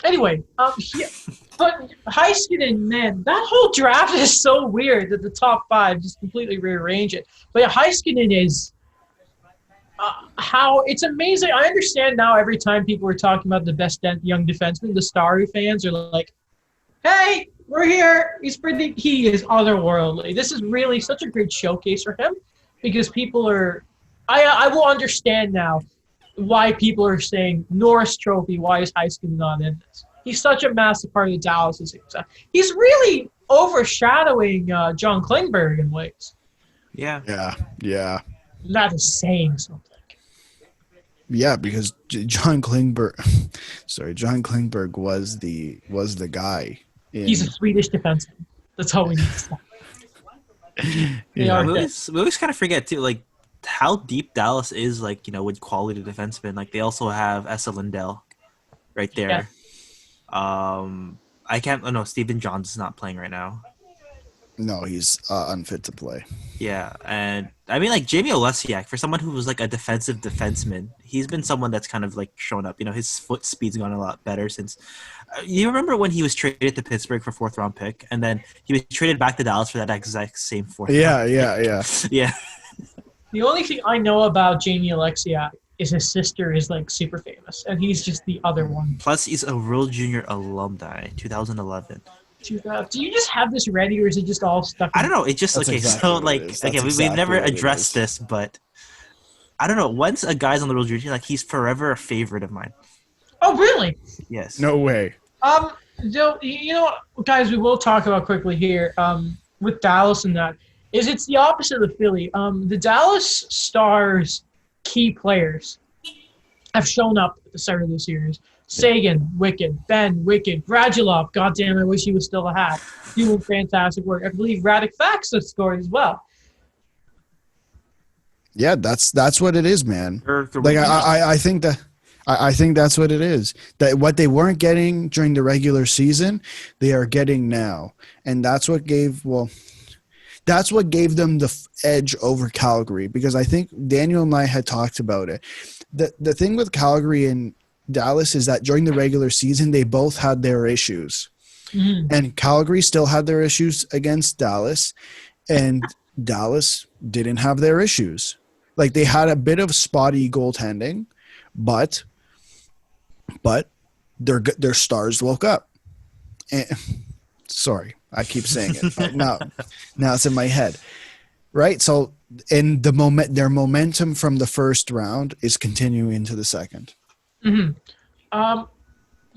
Anyway, but Heiskanen, man, that whole draft is so weird that the top 5 just completely rearrange it. But Heiskanen is how it's amazing. I understand now every time people are talking about the best young defenseman, the Starry fans are like, hey, we're here. He is otherworldly. This is really such a great showcase for him because people are I will understand now why people are saying Norris Trophy, why is Heiskanen not in this? He's such a massive part of the Dallas' success. He's really overshadowing John Klingberg in ways. Yeah. Yeah. That is saying something. Yeah, because John Klingberg was the guy. He's a Swedish defenseman. That's all we need to say. We always kind of forget too, how deep Dallas is, with quality defensemen. They also have Esa Lindell right there. Yeah. Stephen Johns is not playing right now. No, he's unfit to play. Yeah, and I mean, Jamie Olesiak, for someone who was a defensive defenseman, he's been someone that's kind of showing up. His foot speed's gone a lot better since. You remember when he was traded to Pittsburgh for 4th round pick, and then he was traded back to Dallas for that exact same 4th. Yeah. The only thing I know about Jamie Oleksiak is his sister is super famous, and he's just the other one. Plus, he's a World Junior alumni, 2011. Do you just have this ready, or is it just all stuck? I don't know. It just we've never addressed this, but I don't know. Once a guy's on the World Junior, he's forever a favorite of mine. Oh, really? Yes. No way. Guys, we will talk about quickly here with Dallas and that. It's the opposite of Philly. The Dallas Stars key players have shown up at the start of the series. Sagan, wicked. Ben, wicked. Radulov, goddamn, I wish he was still a hat. Doing fantastic work. I believe Radek Fax has scored as well. Yeah, that's what it is, man. I think that's what it is. That what they weren't getting during the regular season, they are getting now, and that's what gave them the edge over Calgary. Because I think Daniel and I had talked about it. The thing with Calgary and Dallas is that during the regular season, they both had their issues. Mm-hmm. And Calgary still had their issues against Dallas, and Dallas didn't have their issues. They had a bit of spotty goaltending, but their stars woke up. And, sorry, I keep saying it. Now it's in my head. Right? So in their momentum from the first round is continuing into the second. Mm-hmm.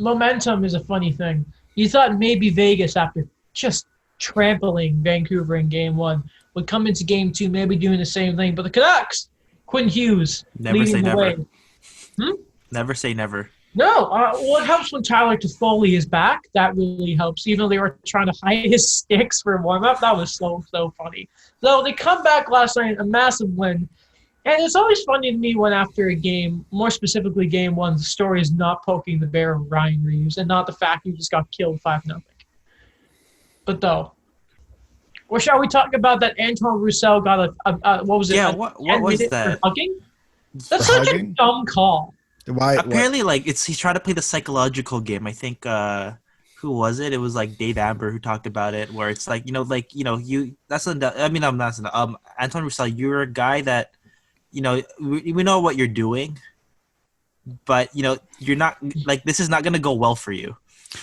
Momentum is a funny thing. You thought maybe Vegas, after just trampling Vancouver in Game 1, would come into game 2 maybe doing the same thing. But the Canucks, Quinn Hughes Never say leading the never. way. Never say never. No, well, it helps when Tyler Toffoli is back. That really helps. Even though they were trying to hide his sticks for warm-up, that was so funny. So they come back last night, a massive win. And it's always funny to me when after a game, more specifically game 1, the story is not poking the bear of Ryan Reeves and not the fact he just got killed 5-0. But though, or shall we talk about that Antoine Roussel got a what was it? Yeah, what was that? For hugging? That's such a dumb call. Why? Apparently, like he's trying to play the psychological game. I think who was it? It was like Dave Amber who talked about it, where it's like you. That's Antoine Roussel. You're a guy that we know what you're doing, but you're not like this is not gonna go well for you.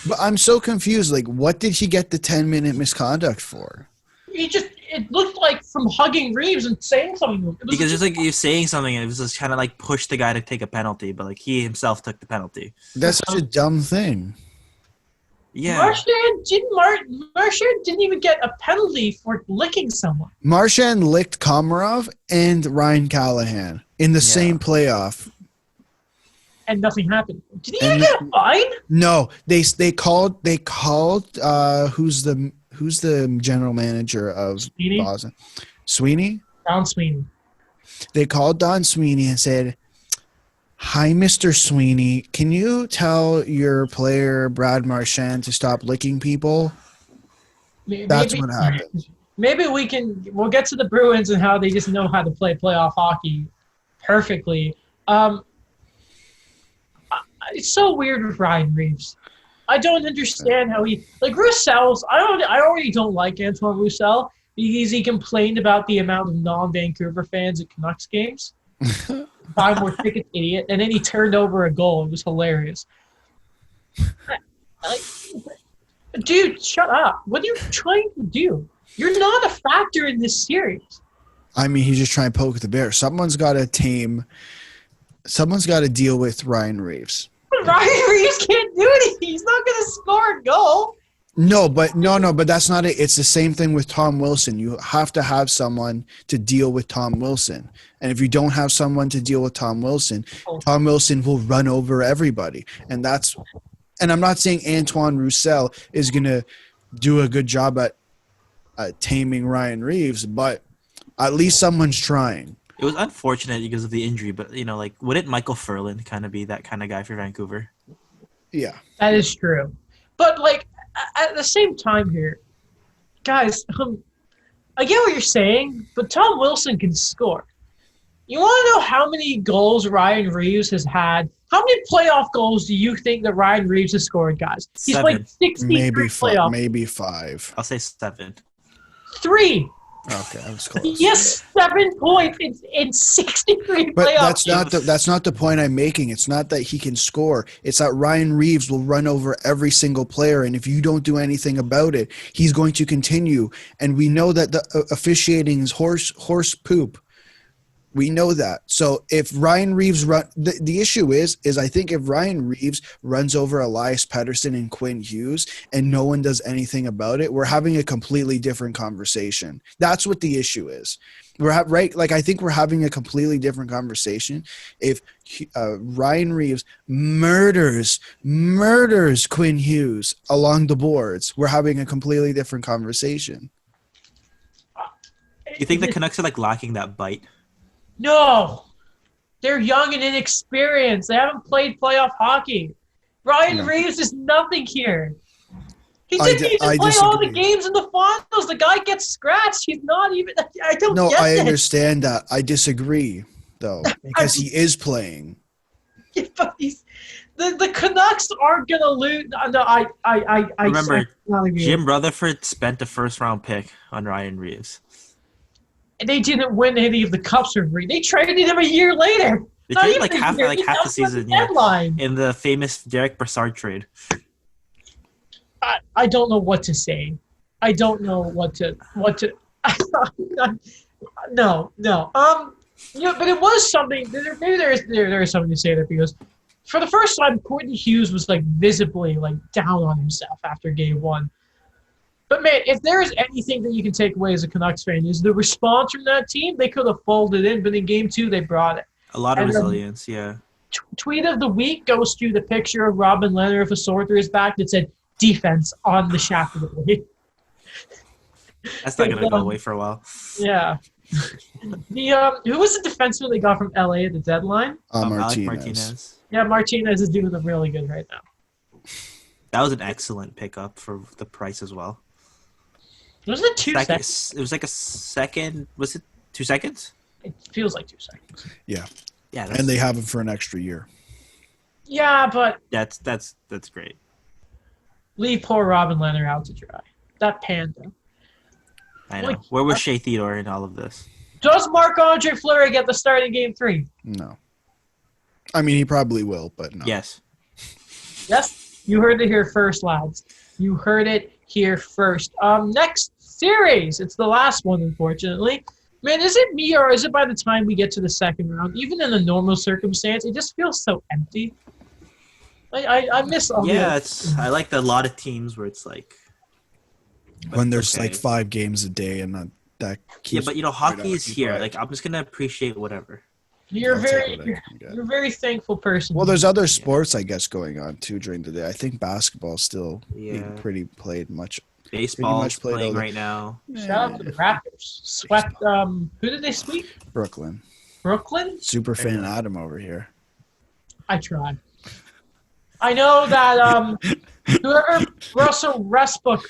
But I'm so confused. Like, what did he get the 10-minute misconduct for? It looked like from hugging Reeves and saying something. Because it's like you're saying something and it was just kind of like push the guy to take a penalty, but like he himself took the penalty. That's such a dumb thing. Yeah. Marchand didn't even get a penalty for licking someone. Marchand licked Komarov and Ryan Callahan in the same playoff. And nothing happened. Did he even get a fine? No, they called who's the general manager of Boston? Sweeney? Don Sweeney. They called Don Sweeney and said, "Hi, Mr. Sweeney. Can you tell your player Brad Marchand to stop licking people?" That's what happened. Maybe we'll get to the Bruins and how they just know how to play playoff hockey perfectly. It's so weird with Ryan Reeves. I don't understand how Roussel's. I already don't like Antoine Roussel because he complained about the amount of non-Vancouver fans at Canucks games. Buy more tickets, idiot! And then he turned over a goal. It was hilarious. Dude, shut up! What are you trying to do? You're not a factor in this series. I mean, he's just trying to poke the bear. Someone's got to deal with Ryan Reeves. But Ryan Reeves can't do anything. He's not going to score a goal. No, but that's not it. It's the same thing with Tom Wilson. You have to have someone to deal with Tom Wilson. And if you don't have someone to deal with Tom Wilson will run over everybody. And I'm not saying Antoine Roussel is going to do a good job at taming Ryan Reeves, but at least someone's trying. It was unfortunate because of the injury, but wouldn't Michael Furlan kind of be that kind of guy for Vancouver? Yeah, that is true. But at the same time here, guys, I get what you're saying, but Tom Wilson can score. You want to know how many goals Ryan Reeves has had? How many playoff goals do you think that Ryan Reeves has scored, guys? He's 7. played 63 playoffs. Maybe 5. I'll say 7. 3. Okay, I was close. Yes, 7 points in 63 but playoffs. That's not the point I'm making. It's not that he can score. It's that Ryan Reeves will run over every single player, and if you don't do anything about it, he's going to continue. And we know that the officiating is horse poop. We know that. So if Ryan Reeves the issue is I think if Ryan Reeves runs over Elias Pettersson and Quinn Hughes and no one does anything about it, we're having a completely different conversation. That's what the issue is. I think we're having a completely different conversation. If Ryan Reeves murders Quinn Hughes along the boards, we're having a completely different conversation. You think the Canucks are lacking that bite? No. They're young and inexperienced. They haven't played playoff hockey. Ryan Reeves is nothing here. He didn't even play all the games in the finals. The guy gets scratched. He's not even – I don't get it. No, I understand that. I disagree, though, because he is playing. Yeah, but the Canucks aren't going to lose. No, I remember, Jim Rutherford spent a first-round pick on Ryan Reeves. And they didn't win any of the cups for free. They traded him a year later. They traded half the season in the famous Derek Brassard trade. I don't know what to say. I don't know what to. No. But it was something. Maybe there is something to say there because for the first time, Quentin Hughes was visibly down on himself after game 1. But man, if there is anything that you can take away as a Canucks fan, is the response from that team. They could have folded in, but in game 2 they brought it. A lot of resilience, yeah. Tweet of the week goes to the picture of Robin Leonard with a sword through his back that said "defense" on the shaft of the blade. That's not gonna go away for a while. Yeah. Who was the defenseman they got from LA at the deadline? Martinez. Yeah, Martinez is doing them really good right now. That was an excellent pickup for the price as well. Was it 2 seconds? It was like a second. Was it 2 seconds? It feels like 2 seconds. Yeah. Yeah, and they have him for an extra year. Yeah, but that's great. Leave poor Robin Leonard out to dry. That panda. I know. Where was Shea Theodore in all of this? Does Marc-Andre Fleury get the start in game 3? No. I mean, he probably will, but no. Yes. Yes, you heard it here first, lads. You heard it here first. Next series. It's the last one, unfortunately. Man, is it me or is it by the time we get to the second round, even in a normal circumstance, it just feels so empty? I miss all I like a lot of teams where it's like when there's like 5 games a day and that keeps but hockey is here. Like I'm just gonna appreciate whatever. You're a very thankful person. Well, there's other sports I guess going on too during the day. I think basketball's still being pretty played much. Baseball's playing right now. Shout out to the Raptors. Swept. Who did they sweep? Brooklyn. Super fan Adam over here. I tried. I know that whoever Russell Westbrook.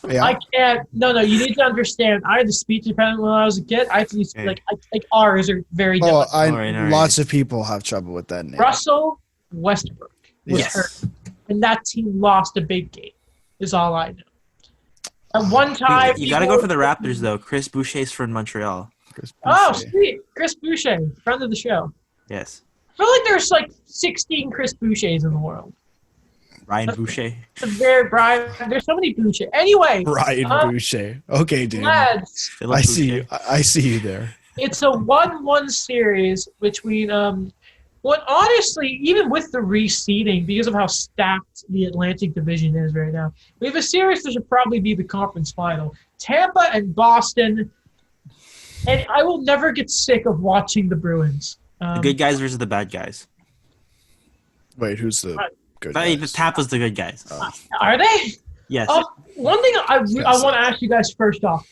Yeah. I can't. No. You need to understand. I had the speech impediment when I was a kid. I had to like R's are very difficult. Lots of people have trouble with that name. Russell Westbrook was hurt, and that team lost a big game. Is all I know. At one time, you got to go for the Raptors though. Chris Boucher's from Montreal. Oh, sweet, Chris Boucher, friend of the show. Yes. I feel like there's like 16 Chris Bouchers in the world. Ryan Boucher. There's so many Boucher. Anyway. Ryan Boucher. Okay, dude. Lads. I see you there. It's a 1-1 series between honestly, even with the reseeding, because of how stacked the Atlantic Division is right now, we have a series that should probably be the conference final. Tampa and Boston. And I will never get sick of watching the Bruins. The good guys versus the bad guys. Wait, who's the good guys? The Tampa's the good guys. Are they? Yes. One thing I want to ask you guys first off.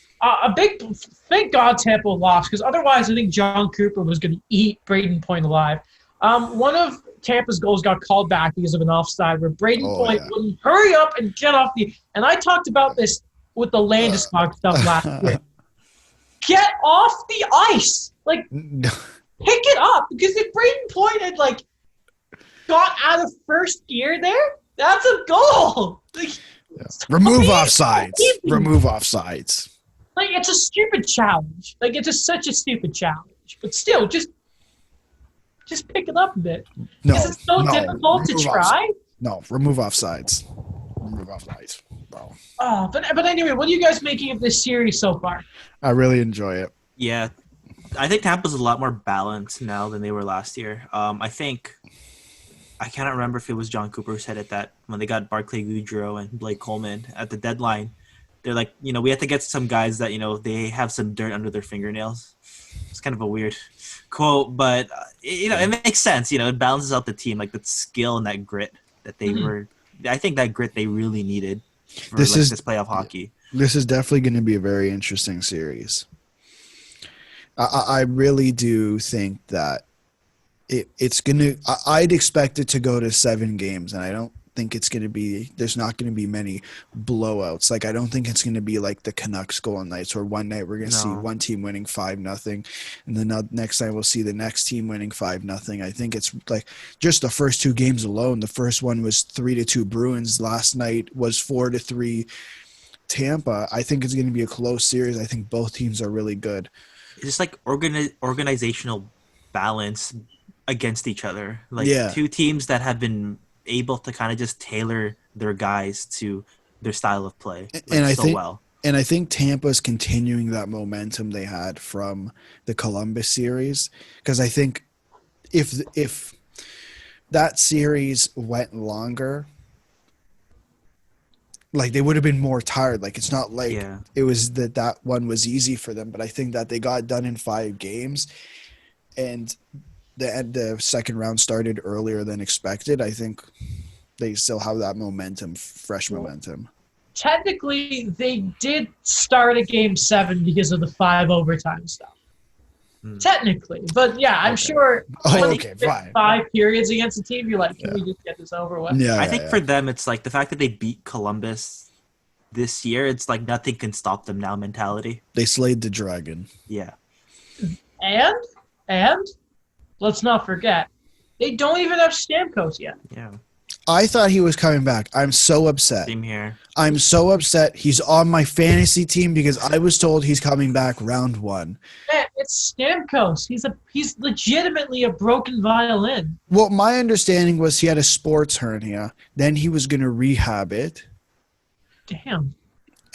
Thank God Tampa lost, because otherwise I think John Cooper was going to eat Braden Point alive. One of Tampa's goals got called back because of an offside where Braden Point wouldn't hurry up and get off the – and I talked about this with the Landeskog stuff last year. Get off the ice. Like, pick it up. Because if Braden Point had, like, got out of first gear there, that's a goal. Like, Remove offsides. Like, it's a stupid challenge. Like, it's just such a stupid challenge. But still, just pick it up a bit. Is it so difficult to try? No, remove offsides. Remove offsides. Bro. Oh, but anyway, what are you guys making of this series so far? I really enjoy it. Yeah. I think Tampa's a lot more balanced now than they were last year. I cannot remember if it was John Cooper who said it, that when they got Barclay Goodrow and Blake Coleman at the deadline, they're like, we have to get some guys that, they have some dirt under their fingernails. It's kind of a weird quote, but, it makes sense. It balances out the team, like the skill and that grit that they were – I think that grit they really needed for this playoff hockey. This is definitely going to be a very interesting series. I really do think that it's going to – I'd expect it to go to 7 games, and I don't think it's going to be – there's not going to be many blowouts. Like, I don't think it's going to be like the Canucks Golden Knights, where one night we're going to see one team winning 5-0, and then the next night we'll see the next team winning 5-0. I think it's like just the first 2 games alone. The first one was 3-2 Bruins. Last night was 4-3 Tampa. I think it's going to be a close series. I think both teams are really good. It's just like organizational balance against each other. Like 2 teams that have been able to kind of just tailor their guys to their style of play And I think Tampa's continuing that momentum they had from the Columbus series, because I think if that series went longer, like they would have been more tired. Like it's not like Yeah. it was that one was easy for them, but I think that they got done in 5 games, and the second round started earlier than expected. I think they still have that momentum, fresh momentum. Technically, they did start a game 7 because of the 5 overtime stuff. Technically, but yeah, I'm sure. Oh, okay, fine. 5 periods against a team, you're like, can we just get this over with? Yeah, I think for them, it's like the fact that they beat Columbus this year. It's like nothing can stop them now mentality. they slayed the dragon. Yeah. And let's not forget, they don't even have Stamkos yet. Yeah. I thought he was coming back. I'm so upset. Same here. I'm so upset. He's on my fantasy team because I was told he's coming back round 1. Man, it's Stamkos. He's legitimately a broken violin. Well, my understanding was he had a sports hernia. Then he was going to rehab it. Damn.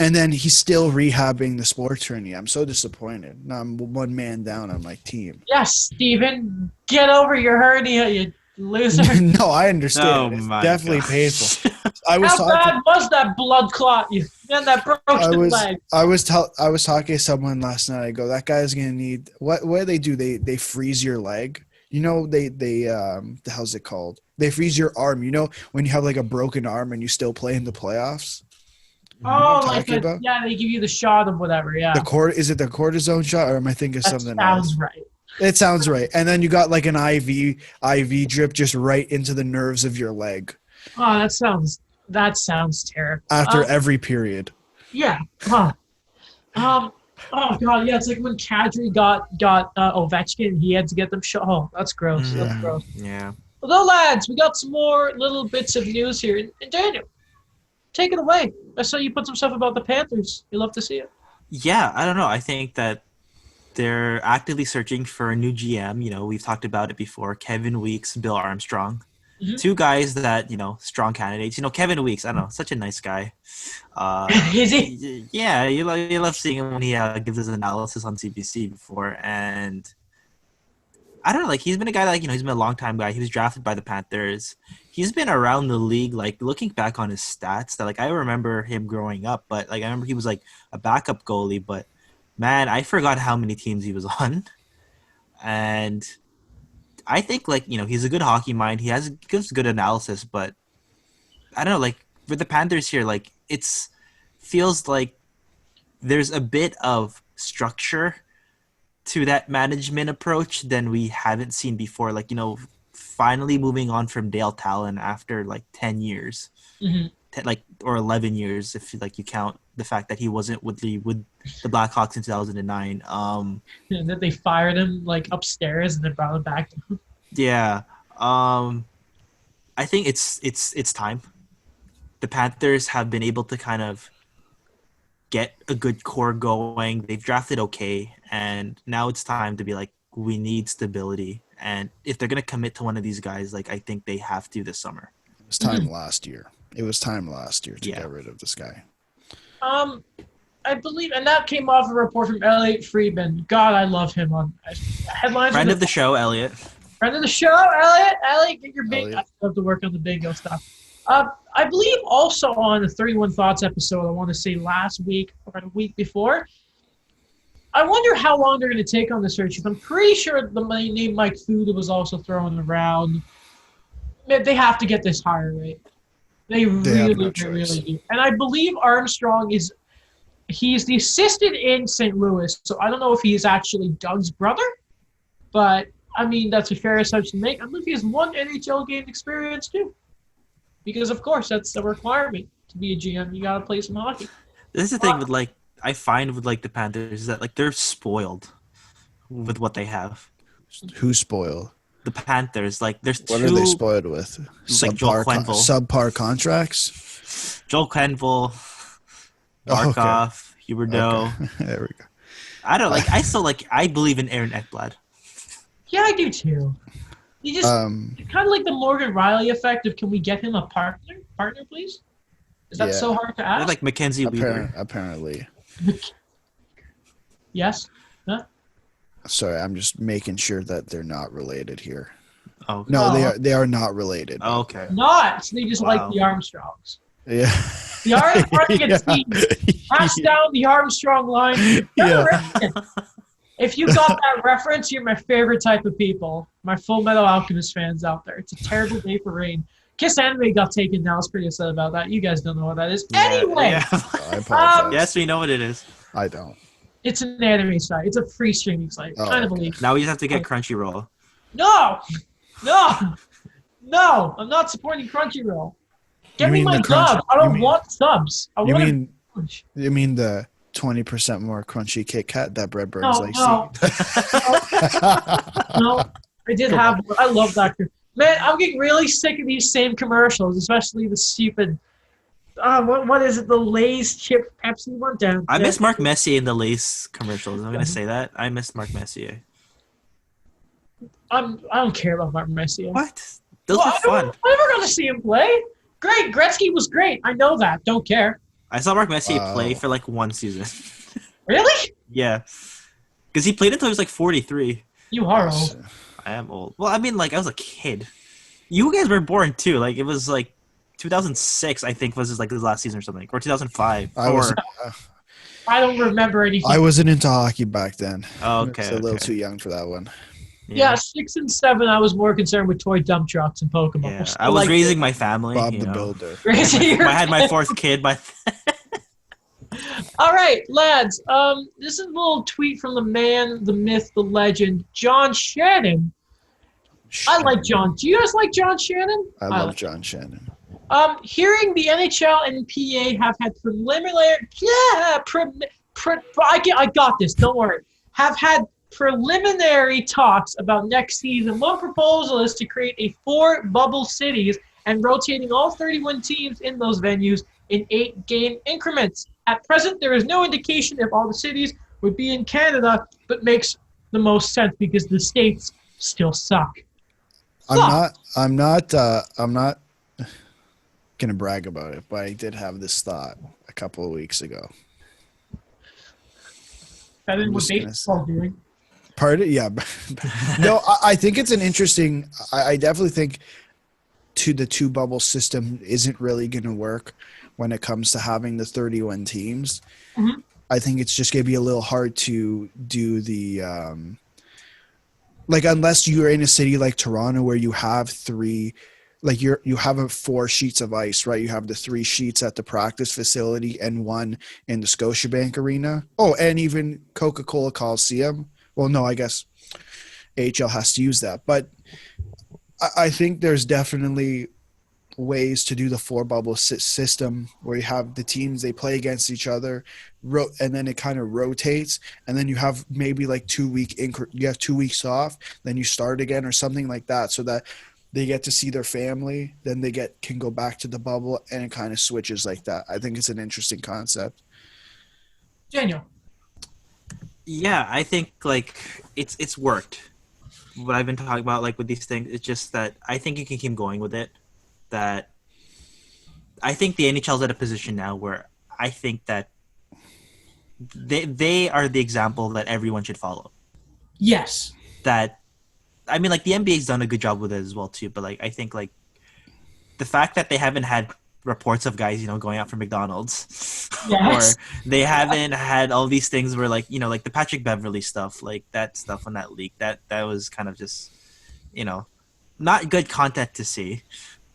And then he's still rehabbing the sports hernia. I'm so disappointed. Now I'm 1 man down on my team. Yes, Steven, get over your hernia, you loser. No, I understand. Oh It's my definitely gosh. painful. How bad was that blood clot? You had that broken leg. I was talking to someone last night. I go, that guy's gonna need what do they do? They freeze your leg. You know, how's it called? They freeze your arm. You know, when you have like a broken arm and you still play in the playoffs. Oh, like they give you the shot of whatever. Yeah. Is it the cortisone shot, or am I thinking something else? Sounds right. It sounds right. And then you got like an IV drip just right into the nerves of your leg. Oh, that sounds terrible. After every period. Yeah. Huh. Oh god, yeah. It's like when Kadri got Ovechkin, he had to get them shot. Oh, that's gross. Yeah. That's gross. Yeah. Although, lads, we got some more little bits of news here. And Daniel, take it away. I saw you put some stuff about the Panthers. You love to see it. Yeah, I don't know. I think that they're actively searching for a new GM. You know, we've talked about it before. Kevin Weeks, Bill Armstrong. Mhm. 2 guys that, strong candidates. Kevin Weeks, I don't know, such a nice guy. Is he? Yeah, you love seeing him when he gives his analysis on CBC before. And I don't know, like, he's been a guy that, he's been a long-time guy. He was drafted by the Panthers. He's been around the league, like, looking back on his stats, that, like, I remember him growing up. But, like, I remember he was, like, a backup goalie. But, man, I forgot how many teams he was on. And I think, like, he's a good hockey mind. He gives good analysis. But, I don't know, like, for the Panthers here, like, feels like there's a bit of structure to that management approach than we haven't seen before. Like, finally moving on from Dale Talon after like 10 years, or 11 years if like you count the fact that he wasn't with the Blackhawks in 2009. And then they fired him like upstairs and then brought him back. Yeah, I think it's time. The Panthers have been able to kind of get a good core going. They've drafted okay, and now it's time to be like, we need stability. And if they're gonna commit to one of these guys, like, I think they have to this summer. It was time last year. It was time last year to get rid of this guy. I believe, and that came off a report from Elliot Friedman. God, I love him on headlines. Friend of the show, Elliot. Friend of the show, Elliot. Elliot, get your big. I love to work on the bingo stuff. I believe also on the 31 Thoughts episode, I want to say last week or the week before, I wonder how long they're going to take on the search. I'm pretty sure the name Mike Fuda was also thrown around. They have to get this higher, right? They really do. And I believe Armstrong he's the assistant in St. Louis, so I don't know if he's actually Doug's brother, but I mean, that's a fair assumption to make. I believe he has 1 NHL game experience too. Because, of course, that's a requirement to be a GM. You got to play some hockey. This is the thing with, like, I find with, like, the Panthers is that, like, they're spoiled with what they have. Who's spoiled? The Panthers. Like, there's What are they spoiled with? Like Joel Quenneville. Subpar contracts? Joel Quenneville, Barkov, Huberdeau. Okay. There we go. I don't like. I believe in Aaron Ekblad. Yeah, I do too. You just kind of like the Morgan Riley effect of, can we get him a partner, please? Is that so hard to ask? Like Mackenzie Weegar. Apparently. Yes. Huh? Sorry, I'm just making sure that they're not related here. Oh no, they are not related. Oh, okay. Not. So they just like the Armstrongs. Yeah. The art of running a team. Pass down the Armstrong line. If you got that reference, you're my favorite type of people. My Full Metal Alchemist fans out there. It's a terrible day for rain. Kiss Anime got taken down. I was pretty upset about that. You guys don't know what that is. Anyway. I apologize. Yes, we know what it is. I don't. It's an anime site. It's a free streaming site. Kind of a leak. Now we just have to get Crunchyroll. No! I'm not supporting Crunchyroll. Get me my dub. I don't want subs. You mean the 20% more crunchy Kit Kat that Bread Burns likes? No, I did have one. I love that. Man, I'm getting really sick of these same commercials, especially the stupid. What is it? The Lay's chip Pepsi one down. I miss Mark Messier in the Lay's commercials. I'm gonna say that. I miss Mark Messier. I don't care about Mark Messier. What? Those were fun. I'm never gonna see him play. Great, Gretzky was great. I know that. Don't care. I saw Mark Messier play for like one season. Really? Yeah, because he played until he was like 43. You are old. I am old. Well, I mean, like I was a kid. You guys were born too. Like it was like 2006, I think, was his last season or something, or 2005. I don't remember anything. I wasn't into hockey back then. Oh, okay. I was a little too young for that one. Yeah, 6 and 7, I was more concerned with toy dump trucks and Pokemon. Yeah, I was raising my family. Bob the Builder. I had my 4th kid. All right, lads. This is a little tweet from the man, the myth, the legend, John Shannon. I like John. Do you guys like John Shannon? I love John Shannon. Hearing the NHL and PA have had preliminary. I got this. Don't worry. Have had preliminary talks about next season. One proposal is to create a 4 bubble cities and rotating all 31 teams in those venues in 8-game increments. At present, there is no indication if all the cities would be in Canada, but makes the most sense because the states still suck. I'm not gonna brag about it, but I did have this thought a couple of weeks ago. Better than what baseball doing. Pardon? Yeah. No, I think it's an interesting. I definitely think the 2 bubble system isn't really going to work when it comes to having the 31 teams. Mm-hmm. I think it's just going to be a little hard to do the unless you're in a city like Toronto where you have 3. You have 4 sheets of ice, right? You have the 3 sheets at the practice facility and 1 in the Scotiabank Arena. Oh, and even Coca-Cola Coliseum. Well, no, I guess AHL has to use that. But I think there's definitely ways to do the 4 bubble system where you have the teams, they play against each other, and then it kind of rotates, and then you have maybe like 2 weeks off, then you start again or something like that, so that they get to see their family, then they can go back to the bubble, and it kind of switches like that. I think it's an interesting concept. Daniel. Yeah, I think it's worked. What I've been talking about with these things, it's just that I think you can keep going with it. That I think the NHL's at a position now where I think that they are the example that everyone should follow. Yes. That I mean, the NBA's done a good job with it as well too. But I think the fact that they haven't had reports of guys going out for McDonald's, yes. or they haven't had all these things where the Patrick Beverley stuff, that stuff on that leak, that was kind of just not good content to see.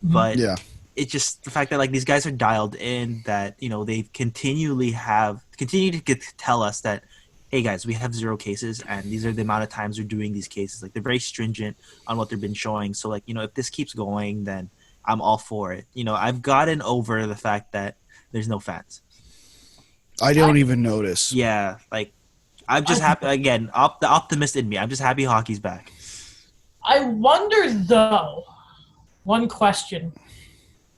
But yeah, it's just the fact that these guys are dialed in, that they continue to tell us that, hey guys, we have 0 cases and these are the amount of times we're doing these cases. They're very stringent on what they've been showing. So if this keeps going, then I'm all for it. I've gotten over the fact that there's no fans. I don't even notice. Yeah, I'm just happy again. The optimist in me. I'm just happy hockey's back. I wonder though. One question.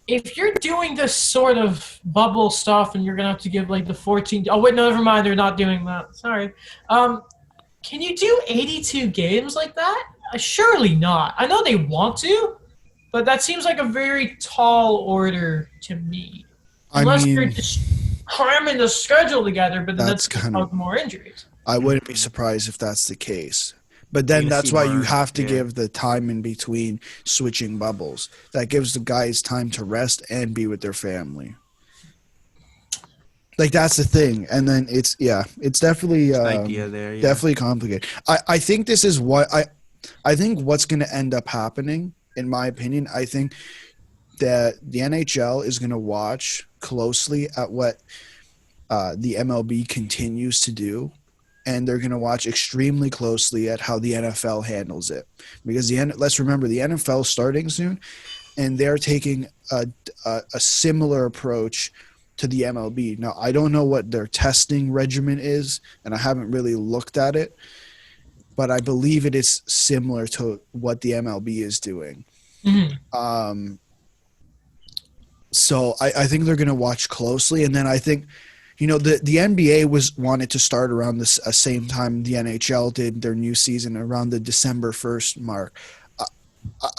If you're doing this sort of bubble stuff and you're going to have to give the 14... Oh, wait, no, never mind. They're not doing that. Sorry. Can you do 82 games like that? Surely not. I know they want to, but that seems like a very tall order to me. Unless you're just cramming the schedule together, but then that's kind of more injuries. I wouldn't be surprised if that's the case. But then that's why you have to give the time in between switching bubbles. That gives the guys time to rest and be with their family. Like that's the thing, and then it's definitely idea there, yeah. definitely complicated. I think this is what I think what's going to end up happening, in my opinion. I think that the NHL is going to watch closely at what the MLB continues to do, and they're going to watch extremely closely at how the NFL handles it, because let's remember the NFL is starting soon, and they're taking a similar approach to the MLB. Now, I don't know what their testing regimen is, and I haven't really looked at it, but I believe it is similar to what the MLB is doing. Mm-hmm. So I think they're going to watch closely, and then I think, the NBA wanted to start around the same time the NHL did their new season, around the December 1st mark.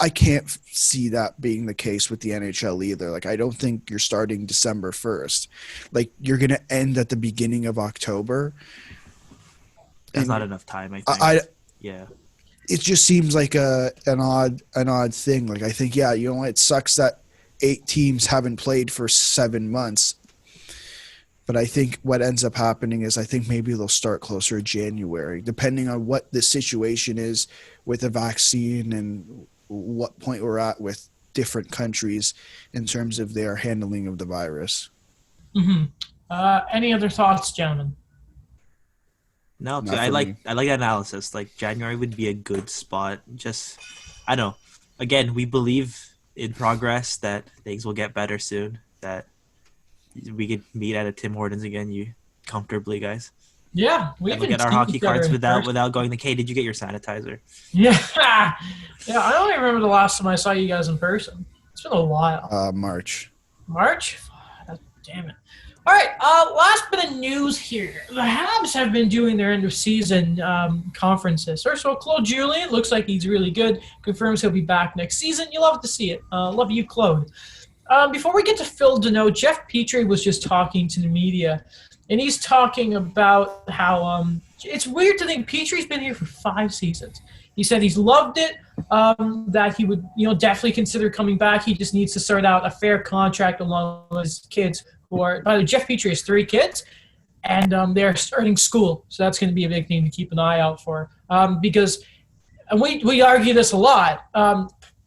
I can't see that being the case with the NHL either. Like, I don't think you're starting December 1st. Like, you're going to end at the beginning of October. That's not enough time, I think. Yeah. It just seems like an odd thing. Like, I think, it sucks that 8 teams haven't played for 7 months. But I think what ends up happening is I think maybe they'll start closer to January, depending on what the situation is with the vaccine and what point we're at with different countries in terms of their handling of the virus. Mm-hmm. Any other thoughts, gentlemen? No, I like that analysis. Like, January would be a good spot. Just, I don't know. Again, we believe in progress, that things will get better soon, that we could meet at a Tim Hortons again, comfortably, guys. Yeah, we can get our hockey cards without going. Hey, did you get your sanitizer? Yeah, I don't even remember the last time I saw you guys in person. It's been a while. March. March? Damn it. All right, last bit of news here. The Habs have been doing their end-of-season conferences. First of all, Claude Julien looks like he's really good. Confirms he'll be back next season. You'll love to see it. Love you, Claude. Before we get to Phil Deneau, Jeff Petrie was just talking to the media, and he's talking about how it's weird to think Petrie's been here for 5 seasons. He said he's loved it, that he would definitely consider coming back. He just needs to sort out a fair contract along with his kids, who are, by the way, Jeff Petrie has 3 kids, and they're starting school. So that's going to be a big thing to keep an eye out for, because and we argue this a lot.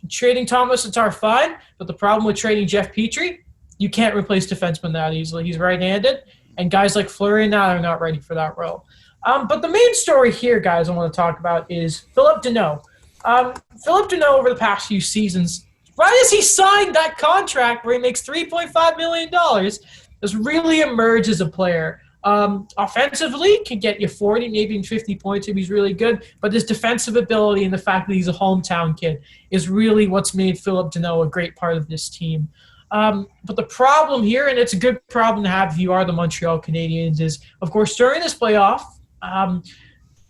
Trading Thomas Tatar, fine, but the problem with trading Jeff Petrie, you can't replace defenseman that easily. He's right-handed, and guys like Fleury now are not ready for that role. But the main story here, guys, I want to talk about is Phillip Deneau. Phillip Deneau, over the past few seasons, right as he signed that contract where he makes $3.5 million, has really emerged as a player. Offensively, can get you 40, maybe even 50 points if he's really good. But his defensive ability and the fact that he's a hometown kid is really what's made Phillip Deneau a great part of this team. But the problem here, and it's a good problem to have if you are the Montreal Canadiens, is, of course, during this playoff,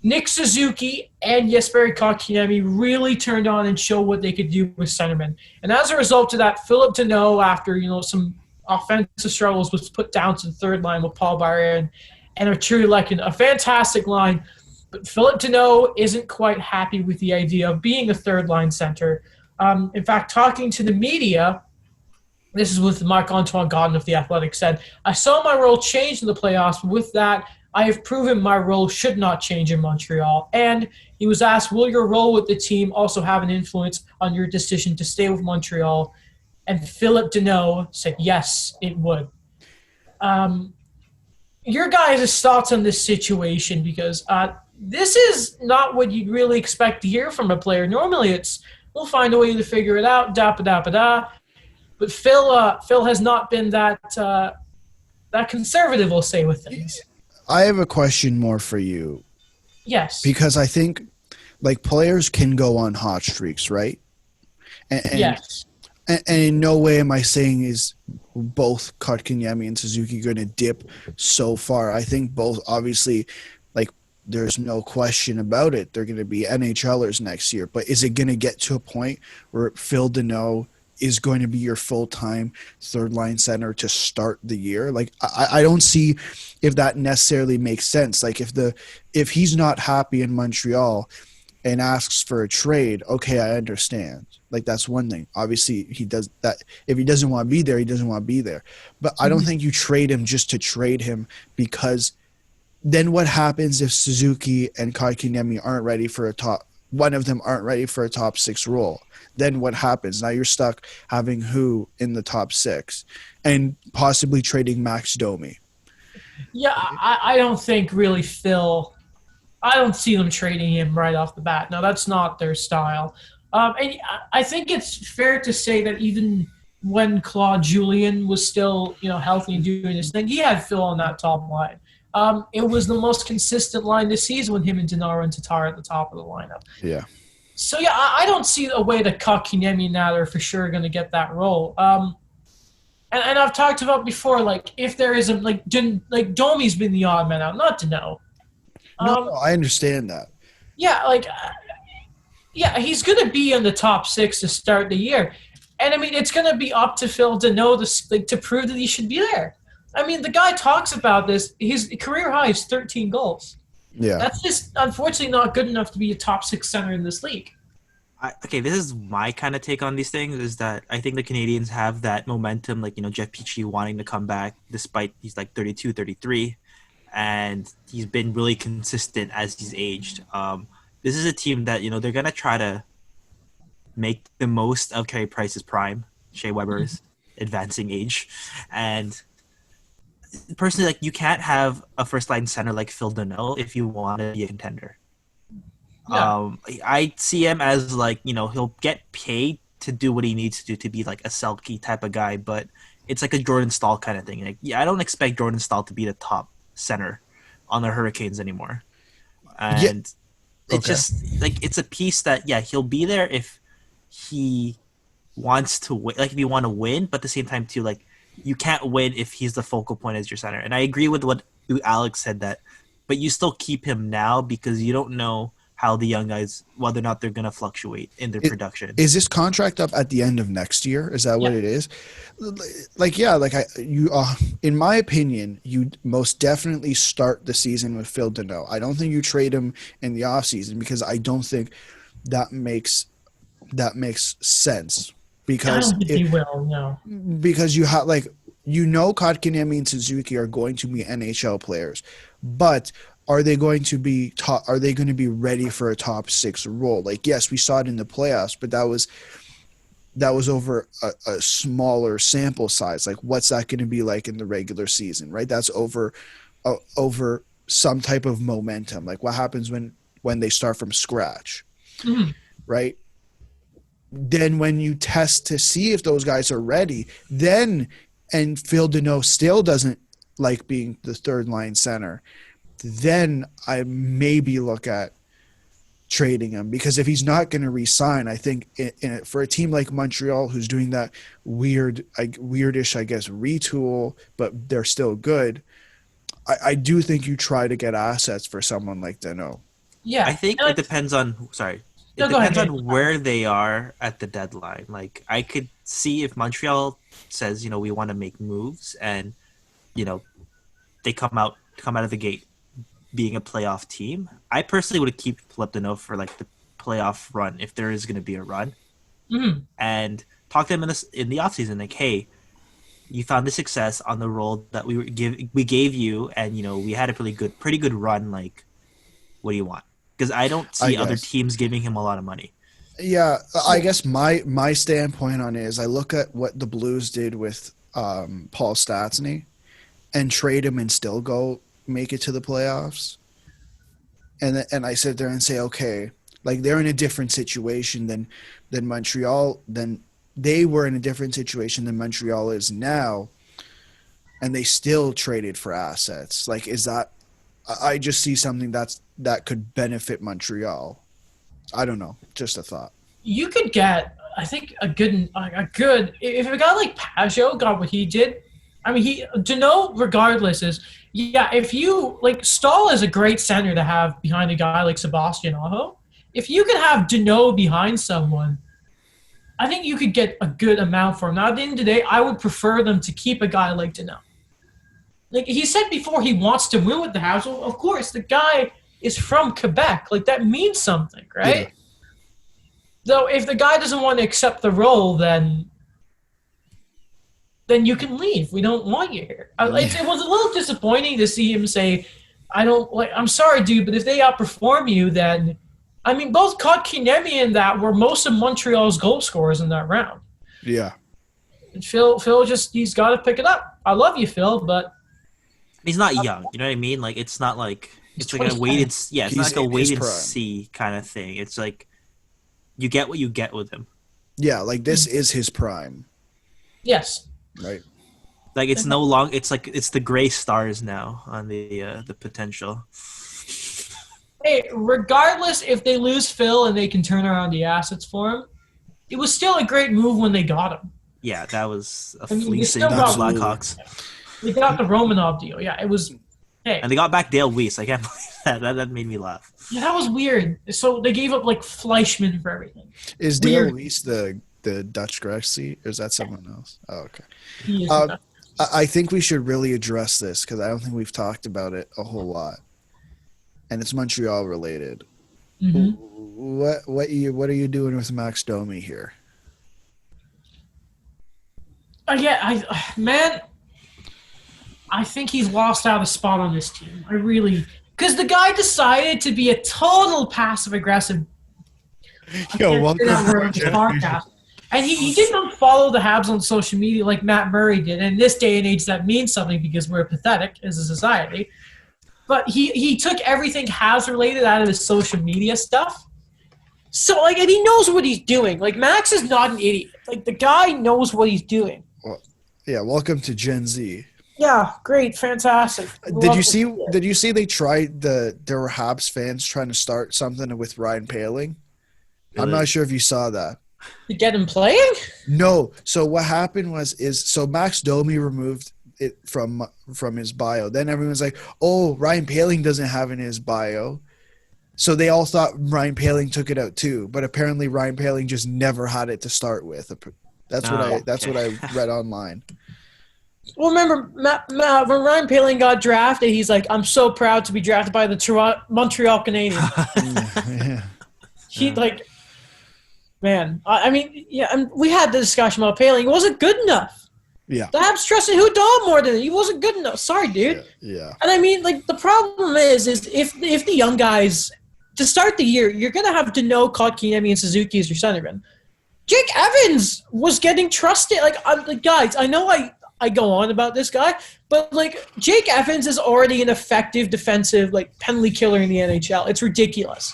Nick Suzuki and Jesperi Kotkaniemi really turned on and showed what they could do with centermen. And as a result of that, Phillip Deneau, after some offensive struggles, was put down to the third line with Paul Byron and Arturi Lekin, a fantastic line. But Phillip Deneau isn't quite happy with the idea of being a third-line center. In fact, talking to the media, this is with Marc-Antoine Godin of The Athletic, said, "I saw my role change in the playoffs, but with that, I have proven my role should not change in Montreal." And he was asked, will your role with the team also have an influence on your decision to stay with Montreal? And Phillip Deneau said, yes, it would. Your guys' thoughts on this situation, because this is not what you'd really expect to hear from a player. Normally it's, we'll find a way to figure it out, da-ba-da-ba-da. But Phil has not been that conservative, we'll say, with things. I have a question more for you. Yes. Because I think, players can go on hot streaks, right? And yes. And in no way am I saying is both Kotkaniemi and Suzuki going to dip so far. I think both, obviously, there's no question about it. They're going to be NHLers next year. But is it going to get to a point where Phil Deneau is going to be your full-time third-line center to start the year? I don't see if that necessarily makes sense. If he's not happy in Montreal and asks for a trade, okay, I understand. Like, that's one thing. Obviously, he does that. If he doesn't want to be there, he doesn't want to be there. But I don't think you trade him just to trade him, because then what happens if Suzuki and Kotkaniemi aren't ready for one of them aren't ready for a top 6 role? Then what happens? Now you're stuck having who in the top 6 and possibly trading Max Domi. Yeah, I don't think really Phil. I don't see them trading him right off the bat. No, that's not their style. And I think it's fair to say that even when Claude Julien was still, healthy and doing his thing, he had Phil on that top line. It was the most consistent line this season with him and Denaro and Tatar at the top of the lineup. Yeah. So, yeah, I don't see a way that Kotkaniemi and Nader are for sure going to get that role. And I've talked about before, like, if there isn't, like Domi's been the odd man out, not Dano. No, I understand that. Yeah, he's going to be in the top 6 to start the year. And, I mean, it's going to be up to Phil Danault to prove that he should be there. I mean, the guy talks about this. His career high is 13 goals. Yeah. That's just, unfortunately, not good enough to be a top 6 center in this league. This is my kind of take on these things, is that I think the Canadians have that momentum, like, Jeff Petrie wanting to come back despite he's like 32, 33, and he's been really consistent as he's aged. This is a team that, they're going to try to make the most of Carey Price's prime, Shea Weber's advancing age. And personally, like, you can't have a first-line center like Phil Danault if you want to be a contender. Yeah. I see him as, like, he'll get paid to do what he needs to do to be like a Selke type of guy, but it's like a Jordan Staal kind of thing. Like, I don't expect Jordan Staal to be the top center on the Hurricanes anymore. And it's just like, it's a piece that, he'll be there if he wants to win, like if you want to win, but at the same time too, like, you can't win if he's the focal point as your center. And I agree with what Alex said, that, but you still keep him now because you don't know how the young guys, whether or not they're going to fluctuate in their production. Is this contract up at the end of next year? Is that what it is? In my opinion, you most definitely start the season with Phil Danault. I don't think you trade him in the offseason, because I don't think that makes sense. Because I don't think he will, no. Because you have, Kotkaniemi and Suzuki are going to be NHL players, but are they going to be ready for a top 6 role? Like, yes, we saw it in the playoffs, but that was over a smaller sample size. Like, what's that going to be like in the regular season, right? That's over some type of momentum. Like, what happens when they start from scratch, right? Then when you test to see if those guys are ready, and Phil Danault still doesn't like being the third line center, then I maybe look at trading him, because if he's not going to re-sign, I think for a team like Montreal, who's doing that weirdish, I guess, retool, but they're still good, I do think you try to get assets for someone like Danault. Yeah, I think it depends on. Sorry, it depends on where they are at the deadline. Like, I could see if Montreal says, we want to make moves, and they come out of the gate being a playoff team. I personally would keep Philippe Danault for like the playoff run, if there is going to be a run, and talk to them in the offseason, like, hey, you found the success on the role that we gave you, and we had a pretty good run. Like, what do you want? Because I don't see other teams giving him a lot of money. Yeah, I guess my standpoint on it is, I look at what the Blues did with Paul Stastny and trade him and still go make it to the playoffs. And I sit there and say, okay, like, they're in a different situation than Montreal. Then they were in a different situation than Montreal is now, and they still traded for assets. Like, is that? I just see something that could benefit Montreal. I don't know, just a thought. You could get, I think, a good if a guy like Pajot got what he did. I mean, Danault, regardless, is, if you, like, Stahl is a great center to have behind a guy like Sebastian Aho. If you could have Danault behind someone, I think you could get a good amount for him. Now, at the end of the day, I would prefer them to keep a guy like Danault. Like he said before, he wants to win with the Habs. Well, of course, the guy is from Quebec. Like, that means something, right? Yeah. Though if the guy doesn't want to accept the role, then you can leave. We don't want you here. It was a little disappointing to see him say, I'm sorry, dude, but if they outperform you, then, I mean, both Kotkaniemi and that were most of Montreal's goal scorers in that round. Yeah. And Phil he's got to pick it up. I love you, Phil, but he's not young. You know what I mean? Like, it's not like it's like a wait and it's not like a wait and see kind of thing. It's like you get what you get with him. Yeah, like this is his prime. Yes. Right. Like it's no long. It's like it's the gray stars now on the potential. Hey, regardless if they lose Phil and they can turn around the assets for him, it was still a great move when they got him. Yeah, that was a mean, fleecing of the Blackhawks. They got the Romanov deal. Yeah, it was. Hey. And they got back Dale Weiss. I can't believe that. That made me laugh. Yeah, that was weird. So they gave up like Fleischmann for everything. Is Dale Weiss the Dutch Gretzky, or is that someone else? Oh, okay. I think we should really address this because I don't think we've talked about it a whole lot, and it's Montreal related. Mm-hmm. What are you doing with Max Domi here? I think he's lost out a spot on this team. Because the guy decided to be a total passive aggressive. Podcast. And he didn't follow the Habs on social media like Matt Murray did. And in this day and age, that means something because we're pathetic as a society. But he took everything Habs related out of his social media stuff. So, and he knows what he's doing. Like, Max is not an idiot. Like, the guy knows what he's doing. Well, yeah, welcome to Gen Z. Yeah, great, fantastic. Did you see they tried there were Habs fans trying to start something with Ryan Poehling? Really? I'm not sure if you saw that. To get him playing? No. So what happened so Max Domi removed it from his bio. Then everyone's like, "Oh, Ryan Poehling doesn't have in his bio." So they all thought Ryan Poehling took it out too, but apparently Ryan Poehling just never had it to start with. That's what I read online. Well, remember when Ryan Poehling got drafted, he's like, "I'm so proud to be drafted by the Montreal Canadiens." Yeah. Man, I mean, yeah, and we had the discussion about Poehling. He wasn't good enough. Yeah. The Habs trusted Hudon more than he wasn't good enough. Sorry, dude. Yeah. And I mean, like, the problem is if the young guys to start the year, you're gonna have to know Kotkaniemi and Suzuki as your centerman. Jake Evans was getting trusted. Guys, I know I go on about this guy, but like Jake Evans is already an effective defensive penalty killer in the NHL. It's ridiculous.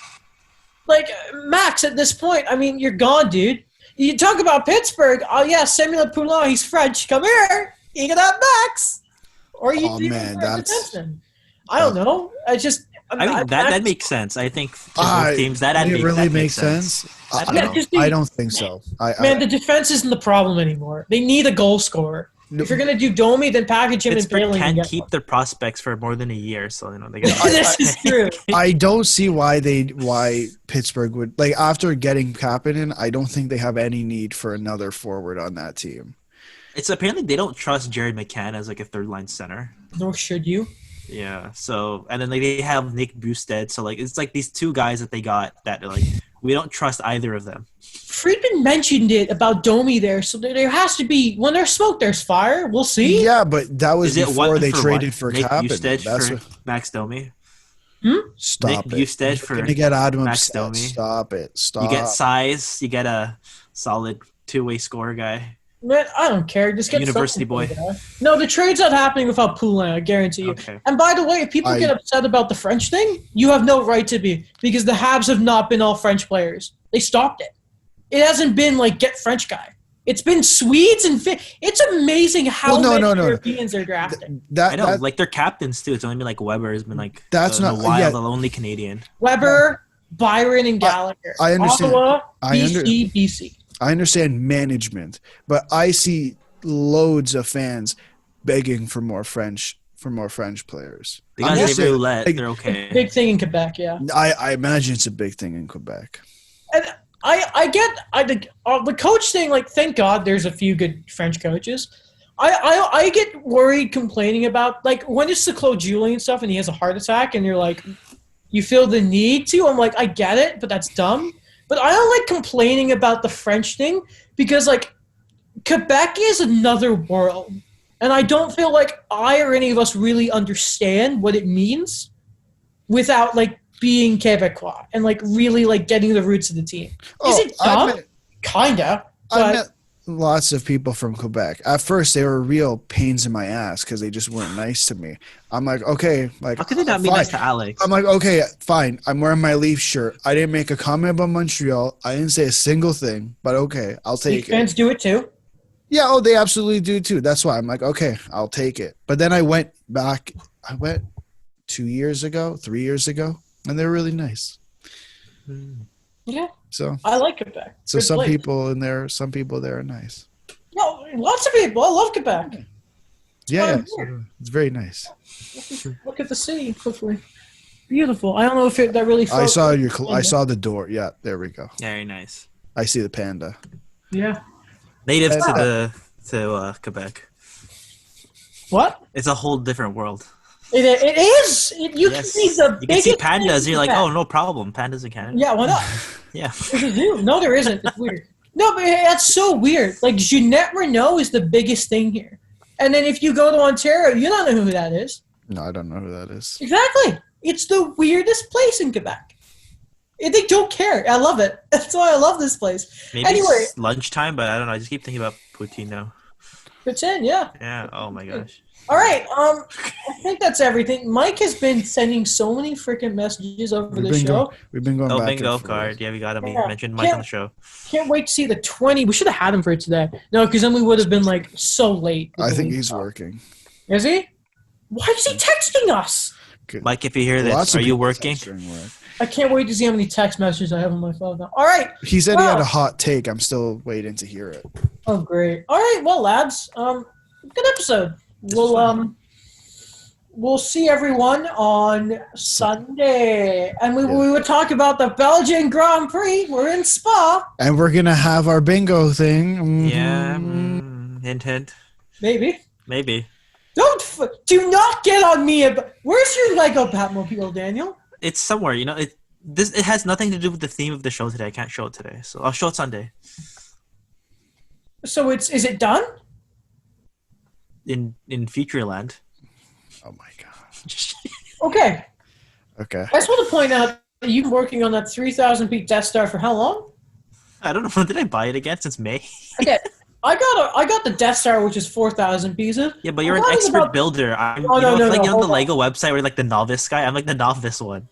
Like, Max, at this point, I mean, you're gone, dude. You talk about Pittsburgh. Oh, yeah, Samuel Poulin, he's French. Come here. You can have Max. Or you defenseman. I don't know. That makes sense. I think for both teams, that really makes sense. I don't think so. The defense isn't the problem anymore. They need a goal scorer. If you're gonna do Domi, then package him Pittsburgh and Poehling. Can't keep their prospects for more than a year, so they got. This is true. I don't see why Pittsburgh would after getting Kapanen. I don't think they have any need for another forward on that team. It's apparently they don't trust Jared McCann as a third line center. Nor should you. Yeah. So and then they have Nick Bustad. So it's these two guys that they got that we don't trust either of them. Friedman mentioned it about Domi there, so there has to be when there's smoke, there's fire. We'll see. Yeah, but that was before they traded for Kapanen. That's for Max Domi. Stop Nick it! Bustad for You're gonna get Adam Max upset. Domi. Stop it! Stop. You get size. You get a solid two-way scorer guy. Man, I don't care. Just get University boy. No, the trade's not happening without Poulin, I guarantee you. Okay. And by the way, if people get upset about the French thing, you have no right to be, because the Habs have not been all French players. They stopped it. It hasn't been get French guy. It's been Swedes and It's amazing how many Europeans are drafting. I know, their captains too. It's only been Weber has been the only Canadian. Weber, Byron, and Gallagher. I understand. Ottawa, BC. I understand management, but I see loads of fans begging for more French players. They're okay. Big thing in Quebec, yeah. I imagine it's a big thing in Quebec. And I get the coach thing. Thank God there's a few good French coaches. I get worried complaining about when it's the Claude Julien stuff and he has a heart attack and you're like, you feel the need to. I'm like, I get it, but that's dumb. But I don't like complaining about the French thing because, like, Quebec is another world. And I don't feel like I or any of us really understand what it means without, like, being Quebecois and, like, really, like, getting the roots of the team. Is it dumb? Kinda. I met lots of people from Quebec. At first, they were real pains in my ass because they just weren't nice to me. I'm like, okay. Like, how could they not be nice to Alex? I'm like, okay, fine. I'm wearing my Leaf shirt. I didn't make a comment about Montreal. I didn't say a single thing, but okay, I'll take it. Fans do it too. Yeah, oh, they absolutely do too. That's why I'm like, okay, I'll take it. But then I went back. I went 2 years ago, 3 years ago, and they're really nice. Yeah. So I like Quebec. So Good place. some people there are nice. No, lots of people. I love Quebec. Yeah, it's very nice. Look at the city quickly. Beautiful. I don't know if that really. I saw the door. Yeah, there we go. Very nice. I see the panda. Yeah. Native to Quebec. What? It's a whole different world. It is. You can see the biggest. You can see pandas. And you're like, oh, no problem. Pandas in Canada. Yeah, why not? Yeah. There's a zoo. No, there isn't. It's weird. No, but that's so weird. Like, Jeanette Renault is the biggest thing here. And then if you go to Ontario, you don't know who that is. No, I don't know who that is. Exactly. It's the weirdest place in Quebec. They don't care. I love it. That's why I love this place. Maybe anyway, it's lunchtime, but I don't know. I just keep thinking about poutine now. Pretend, yeah. Yeah. Oh my gosh. All right. I think that's everything. Mike has been sending so many freaking messages over the show. We've been going back. Oh, bingo card. Yeah, we got to mention Mike on the show. Can't wait to see the 20. We should have had him for today. No, because then we would have been like so late. I think he's working. Is he? Why is he texting us? Good. Mike, if you hear this, are you working? I can't wait to see how many text messages I have on my phone now. All right. He said he had a hot take. I'm still waiting to hear it. Oh, great. All right. Well, lads, good episode. We'll see everyone on Sunday. And we would talk about the Belgian Grand Prix. We're in Spa. And we're going to have our bingo thing. Mm-hmm. Yeah. Hint, hint. Maybe. Do not get on me. Where's your Lego Batmobile, Daniel? It's somewhere. You know, it has nothing to do with the theme of the show today. I can't show it today. So I'll show it Sunday. So is it done? In Futureland. Oh my god. Okay. I just want to point out that you've been working on that 3,000-piece Death Star for how long? I don't know. When did I buy it again? Since May. Okay. I got the Death Star, which is 4,000 pieces. Yeah, but you're an expert builder. I'm the Lego website where like the novice guy. I'm like the novice one.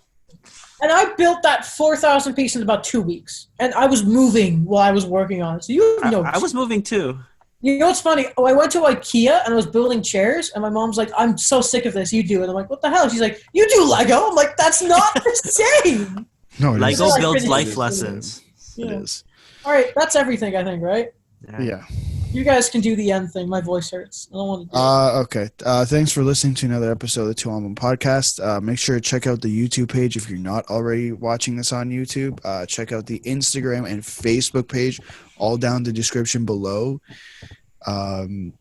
And I built that 4,000 pieces in about 2 weeks, and I was moving while I was working on it. So I was moving too. You know what's funny? I went to IKEA and I was building chairs, and my mom's like, "I'm so sick of this. You do it." I'm like, "What the hell?" She's like, "You do Lego." I'm like, "That's not the same." No, Lego builds life lessons. Yeah. It is. All right, that's everything. I think, right? Yeah. You guys can do the end thing. My voice hurts. I don't want to do it. Okay. Thanks for listening to another episode of the 2 on 1 podcast. Make sure to check out the YouTube page if you're not already watching this on YouTube. Check out the Instagram and Facebook page, all down the description below.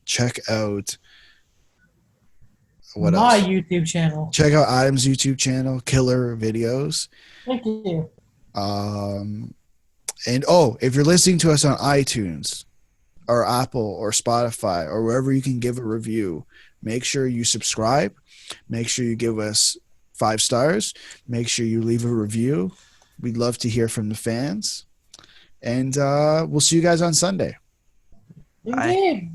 Check out my YouTube channel. Check out Adam's YouTube channel, Killer Videos. Thank you. And if you're listening to us on iTunes or Apple or Spotify or wherever you can give a review, make sure you subscribe. Make sure you give us 5 stars. Make sure you leave a review. We'd love to hear from the fans. And we'll see you guys on Sunday. Indeed.